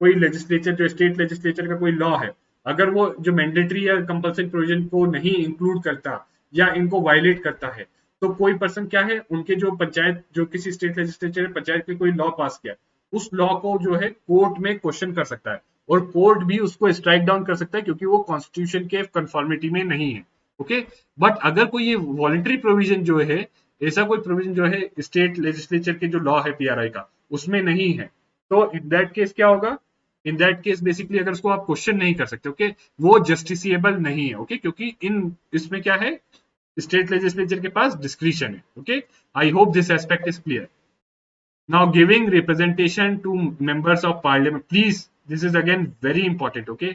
कोई लेजिस्लेचर, जो स्टेट लेजिस्लेचर का कोई लॉ है, अगर वो जो मैंडेटरी या कंपलसरी प्रोविजन को नहीं इंक्लूड करता या इनको वायलेट करता है, तो कोई पर्सन क्या है, उनके जो पंचायत, जो किसी स्टेट लेजिस्लेचर ने पंचायत के कोई लॉ पास किया, उस लॉ को जो है कोर्ट में क्वेश्चन कर सकता है, और कोर्ट भी उसको स्ट्राइक डाउन कर सकता है क्योंकि वो कॉन्स्टिट्यूशन के कंफॉर्मिटी में नहीं है। ओके, बट अगर कोई ये वॉलंटरी प्रोविजन जो है, ऐसा कोई प्रोविजन जो है स्टेट लेजिस्लेचर के जो लॉ है पीआरआई का, उसमें नहीं है, तो इन दैट केस क्या होगा, इन दैट केस बेसिकली अगर उसको आप क्वेश्चन नहीं कर सकते, ओके, वो जस्टिसिएबल नहीं है। ओके, क्योंकि इसमें क्या है, स्टेट लेजिस्लेचर के पास डिस्क्रिशन है। Okay, I hope this aspect is clear. Now giving representation to members of parliament, please this is again very important. Okay,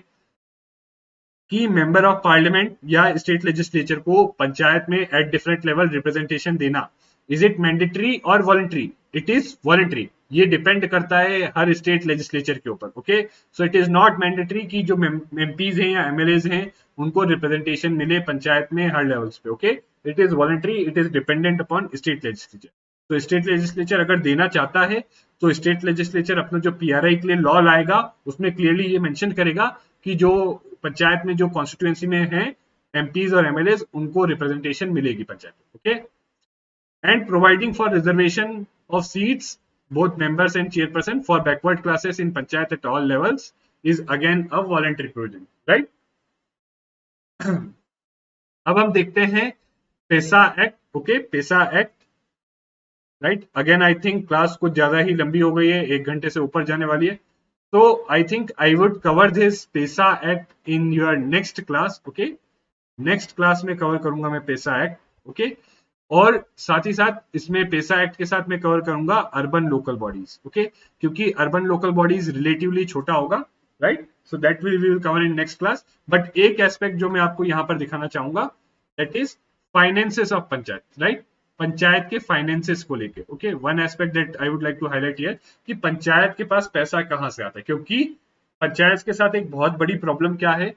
कि मेंबर ऑफ पार्लियामेंट या स्टेट लेजिस्लेचर को पंचायत में एट डिफरेंट लेवल रिप्रेजेंटेशन देना, इज इट मैंडेटरी और वॉलंटरी? It is voluntary. ये डिपेंड करता है हर स्टेट लेजिस्लेचर के ऊपर। Okay, so it is not mandatory कि जो एमपीज हैं या एमएलएज हैं उनको रिप्रेजेंटेशन मिले पंचायत में हर लेवल्स पे। Okay, it is voluntary, it is dependent upon state legislature. तो स्टेट लेजिस्लेचर अगर देना चाहता है तो स्टेट लेजिस्लेचर अपना जो पीआरआई के लिए लॉ लाएगा, उसमें क्लियरली ये मेंशन करेगा कि जो पंचायत में जो कॉन्स्टिट्यूएंसी में है एमपीज और एमएलएज, उनको रिप्रेजेंटेशन मिलेगी panchayat. Okay, and providing for reservation of seats both members and chairperson for backward classes in panchayat at all levels is again a voluntary provision, right? अब हम देखते हैं PESA act. Okay, PESA act, right? Again I think class कुछ ज्यादा ही लंबी हो गई है, 1 घंटे से ऊपर जाने वाली है, तो I think I would cover this PESA act in your next class. Okay, next class में कवर करूंगा मैं पेसा एक्ट। ओके, और साथ ही साथ इसमें पेसा एक्ट के साथ मैं कवर करूंगा अर्बन लोकल बॉडीज। ओके, क्योंकि अर्बन लोकल बॉडीज रिलेटिवली छोटा होगा, right? So that we will cover in next class. But एक एस्पेक्ट जो मैं आपको यहाँ पर दिखाना चाहूंगा, that is finances of panchayat, right? Panchayat के फाइनेंसेस को लेके। Okay, one aspect that I would like to highlight here कि पंचायत के पास पैसा कहाँ से आता है, क्योंकि पंचायत के साथ एक बहुत बड़ी प्रॉब्लम क्या है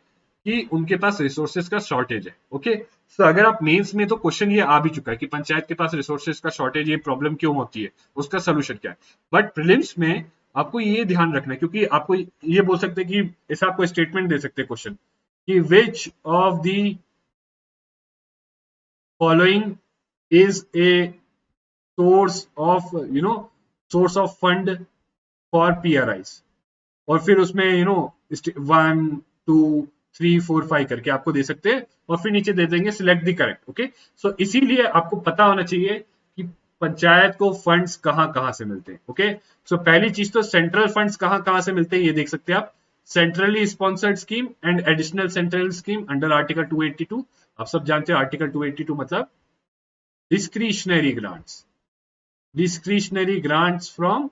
कि उनके पास रिसोर्सेज का शॉर्टेज है। ओके, तो अगर आप मेंस में, तो क्वेश्चन ये आ भी चुका है कि पंचायत के पास रिसोर्सेज का शॉर्टेज, ये प्रॉब्लम क्यों होती है, उसका सोल्यूशन क्या है। बट प्रीलिम्स में आपको ये ध्यान रखना है, क्योंकि आपको ये बोल सकते हैं कि ऐसा आपको स्टेटमेंट दे सकते हैं क्वेश्चन कि which of the following is a source of source of fund for PRIs, और फिर उसमें 1 2 3 4 5 करके आपको दे सकते हैं, और फिर नीचे दे देंगे सिलेक्ट द करेक्ट। ओके, सो इसीलिए आपको पता होना चाहिए कि पंचायत को फंड्स कहां कहां से मिलते हैं। ओके, सो पहली चीज तो सेंट्रल फंड्स कहां कहां से मिलते हैं ये देख सकते हैं आप, centrally sponsored scheme and additional central scheme under article 282। आप सब जानते हैं आर्टिकल 282 मतलब discretionary grants, discretionary grants from,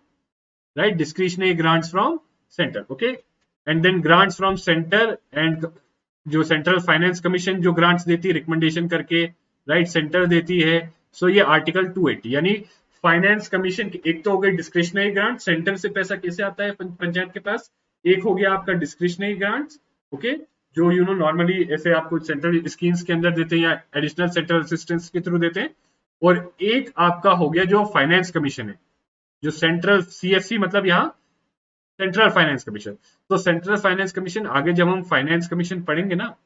right, discretionary grants from center, okay, and then grants from center, and जो सेंट्रल फाइनेंस कमीशन जो ग्रांट्स देती है रिकमेंडेशन करके, राइट, सेंटर देती है। सो ये आर्टिकल 280, यानी फाइनेंस कमीशन की एक तो हो गई डिस्क्रिशनरी ग्रांट, सेंटर से पैसा कैसे आता है पंचायत के पास, एक हो गया आपका डिस्क्रिशनरी ग्रांट्स, ओके, जो नॉर्मली ऐसे आपको सेंट्रल स्कीम्स के अंदर देते हैं या एडिशनल सेंट्रल असिस्टेंस के थ्रू देते हैं, और एक आपका हो गया जो फाइनेंस कमीशन है, जो सेंट्रल CFC मतलब यहाँ सेंट्रल फाइनेंस कमीशन। तो सेंट्रल फाइनेंस कमीशन आगे जब हम फाइनेंस कमीशन पढ़ेंगे ना,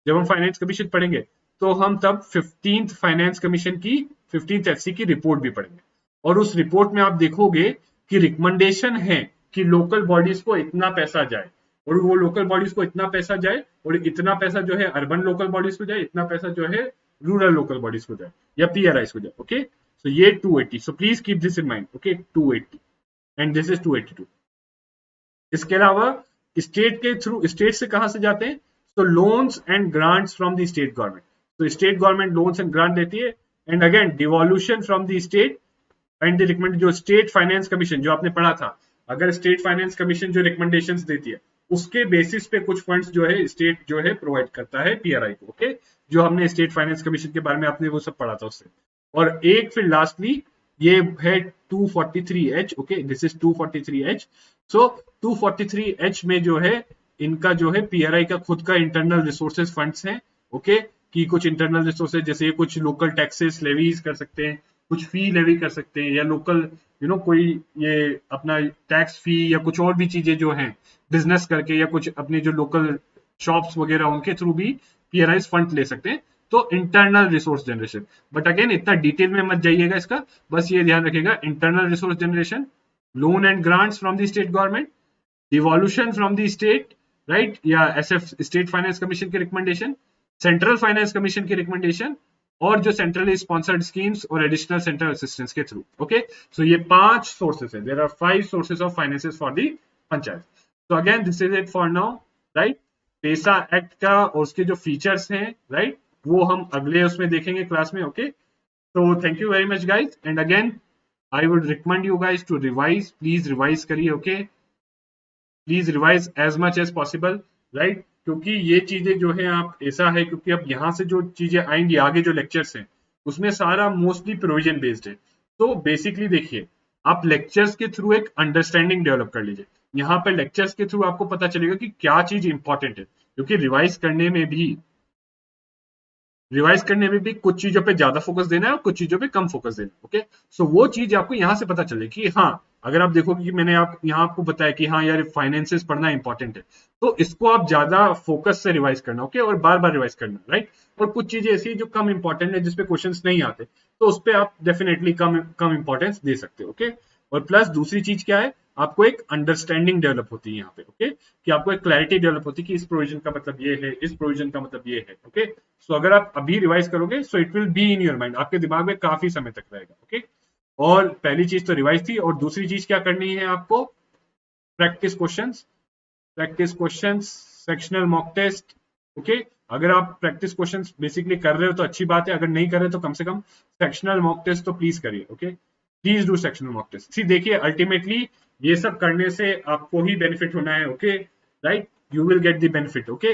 जब हम फाइनेंस कमीशन पढ़ेंगे तो हम तब 15th फाइनेंस कमीशन की 15th FC की रिपोर्ट भी पढ़ेंगे, और उस रिपोर्ट में आप देखोगे कि रिकमेंडेशन है कि लोकल बॉडीज को इतना पैसा जाए, और वो लोकल बॉडीज को इतना पैसा जाए, और इतना पैसा जो है अर्बन लोकल बॉडीज को जाए, इतना पैसा जो है रूरल लोकल बॉडीज को जाए या PRIs को जाए। ओके, सो ये 280, सो please keep this in mind. Okay, 280 and this is 282। इसके अलावा स्टेट के थ्रू, स्टेट से कहां से जाते हैं, तो loans and grants from the state government. तो state government loans and grant देती है, and again devolution from the state and the recommend, जो स्टेट फाइनेंस कमीशन जो आपने पढ़ा था, अगर स्टेट फाइनेंस कमीशन जो रिकमेंडेशंस देती है उसके बेसिस पे कुछ फंड्स जो है स्टेट जो है प्रोवाइड करता है PRI को। ओके, जो हमने स्टेट फाइनेंस कमीशन के बारे में आपने वो सब पढ़ा था उससे। और एक फिर लास्टली ये है 243H। Okay, this is 243H। So 243H में जो है इनका जो है PRI का खुद का इंटरनल रिसोर्सेज फंड्स हैं। ओके, कि कुछ इंटरनल रिसोर्सेज जैसे कुछ लोकल टैक्सेस लेवीज कर सकते हैं, कुछ फी लेवी कर सकते हैं, या लोकल कोई ये अपना टैक्स फी या कुछ और भी चीजें जो हैं बिजनेस करके, या कुछ अपने जो लोकल शॉप्स वगैरह उनके थ्रू भी PRIs फंड ले सकते हैं। तो internal resource generation, but again इतना डिटेल में मत जाइएगा इसका, बस ये ध्यान रखिएगा internal resource generation, loan and grants from the state government, devolution from the state, right, या SF स्टेट फाइनेंस कमीशन के रिकमेंडेशन, सेंट्रल फाइनेंस कमीशन की रिकमेंडेशन, और जो सेंट्रली स्पॉन्सर्ड स्कीम्स और एडिशनल सेंट्रल असिस्टेंस के थ्रू। ओके, सो ये 5 सोर्सेस है, there are 5 sources of finances for the panchayat. So again this is it for now, right. PESA act का और उसके जो फीचर्स हैं, राइट, वो हम अगले उसमें देखेंगे क्लास में। Okay, so thank you very much guys, and again I would recommend you guys to revise, please revise करिए। okay, please revise as much as possible, right, क्योंकि ये चीजें जो है आप ऐसा है, क्योंकि अब यहाँ से जो चीजें आएंगी आगे जो लेक्चर्स हैं उसमें सारा मोस्टली प्रोविजन बेस्ड है। तो बेसिकली देखिए, आप लेक्चर्स के थ्रू एक अंडरस्टैंडिंग डेवलप कर लीजिए। यहाँ पर लेक्चर्स के थ्रू आपको पता चलेगा कि क्या चीज इंपॉर्टेंट है, क्योंकि रिवाइज करने में भी कुछ चीजों पे ज्यादा फोकस देना है और कुछ चीजों पे कम फोकस देना है। ओके, सो वो चीज आपको यहाँ से पता चले कि हाँ, अगर आप देखोगे कि मैंने यहाँ आपको बताया कि हाँ यार फाइनेंसेस पढ़ना इंपॉर्टेंट है, तो इसको आप ज्यादा फोकस से रिवाइज करना। ओके, और बार बार रिवाइज करना, राइट। और कुछ चीजें ऐसी जो कम इंपॉर्टेंट है, जिसपे क्वेश्चंस नहीं आते, तो उस पर आप डेफिनेटली कम कम इंपॉर्टेंस दे सकते हो। ओके, और प्लस दूसरी चीज क्या है, आपको एक अंडरस्टैंडिंग डेवलप होती है यहाँ पे। ओके, कि आपको एक क्लैरिटी डेवलप होती है कि इस प्रोविजन का मतलब ये है, इस प्रोविजन का मतलब ये है। ओके, सो अगर आप अभी रिवाइज करोगे, so it will be in your mind, आपके दिमाग में काफी समय तक रहेगा। ओके, और पहली चीज तो रिवाइज थी, और दूसरी चीज क्या करनी है आपको, practice questions, sectional mock test. Okay, अगर आप प्रैक्टिस क्वेश्चंस बेसिकली कर रहे हो तो अच्छी बात है, अगर नहीं कर रहे तो कम से कम सेक्शनल मॉक टेस्ट तो प्लीज करिए। Okay, please do sectional mock test. See देखिए, अल्टीमेटली ये सब करने से आपको ही बेनिफिट होना है। Okay, right, you will get the benefit. Okay,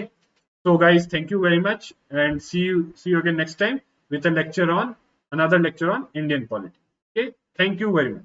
so guys, thank you very much, and see you again next time with a lecture on another lecture on Indian polity. Okay, thank you very much.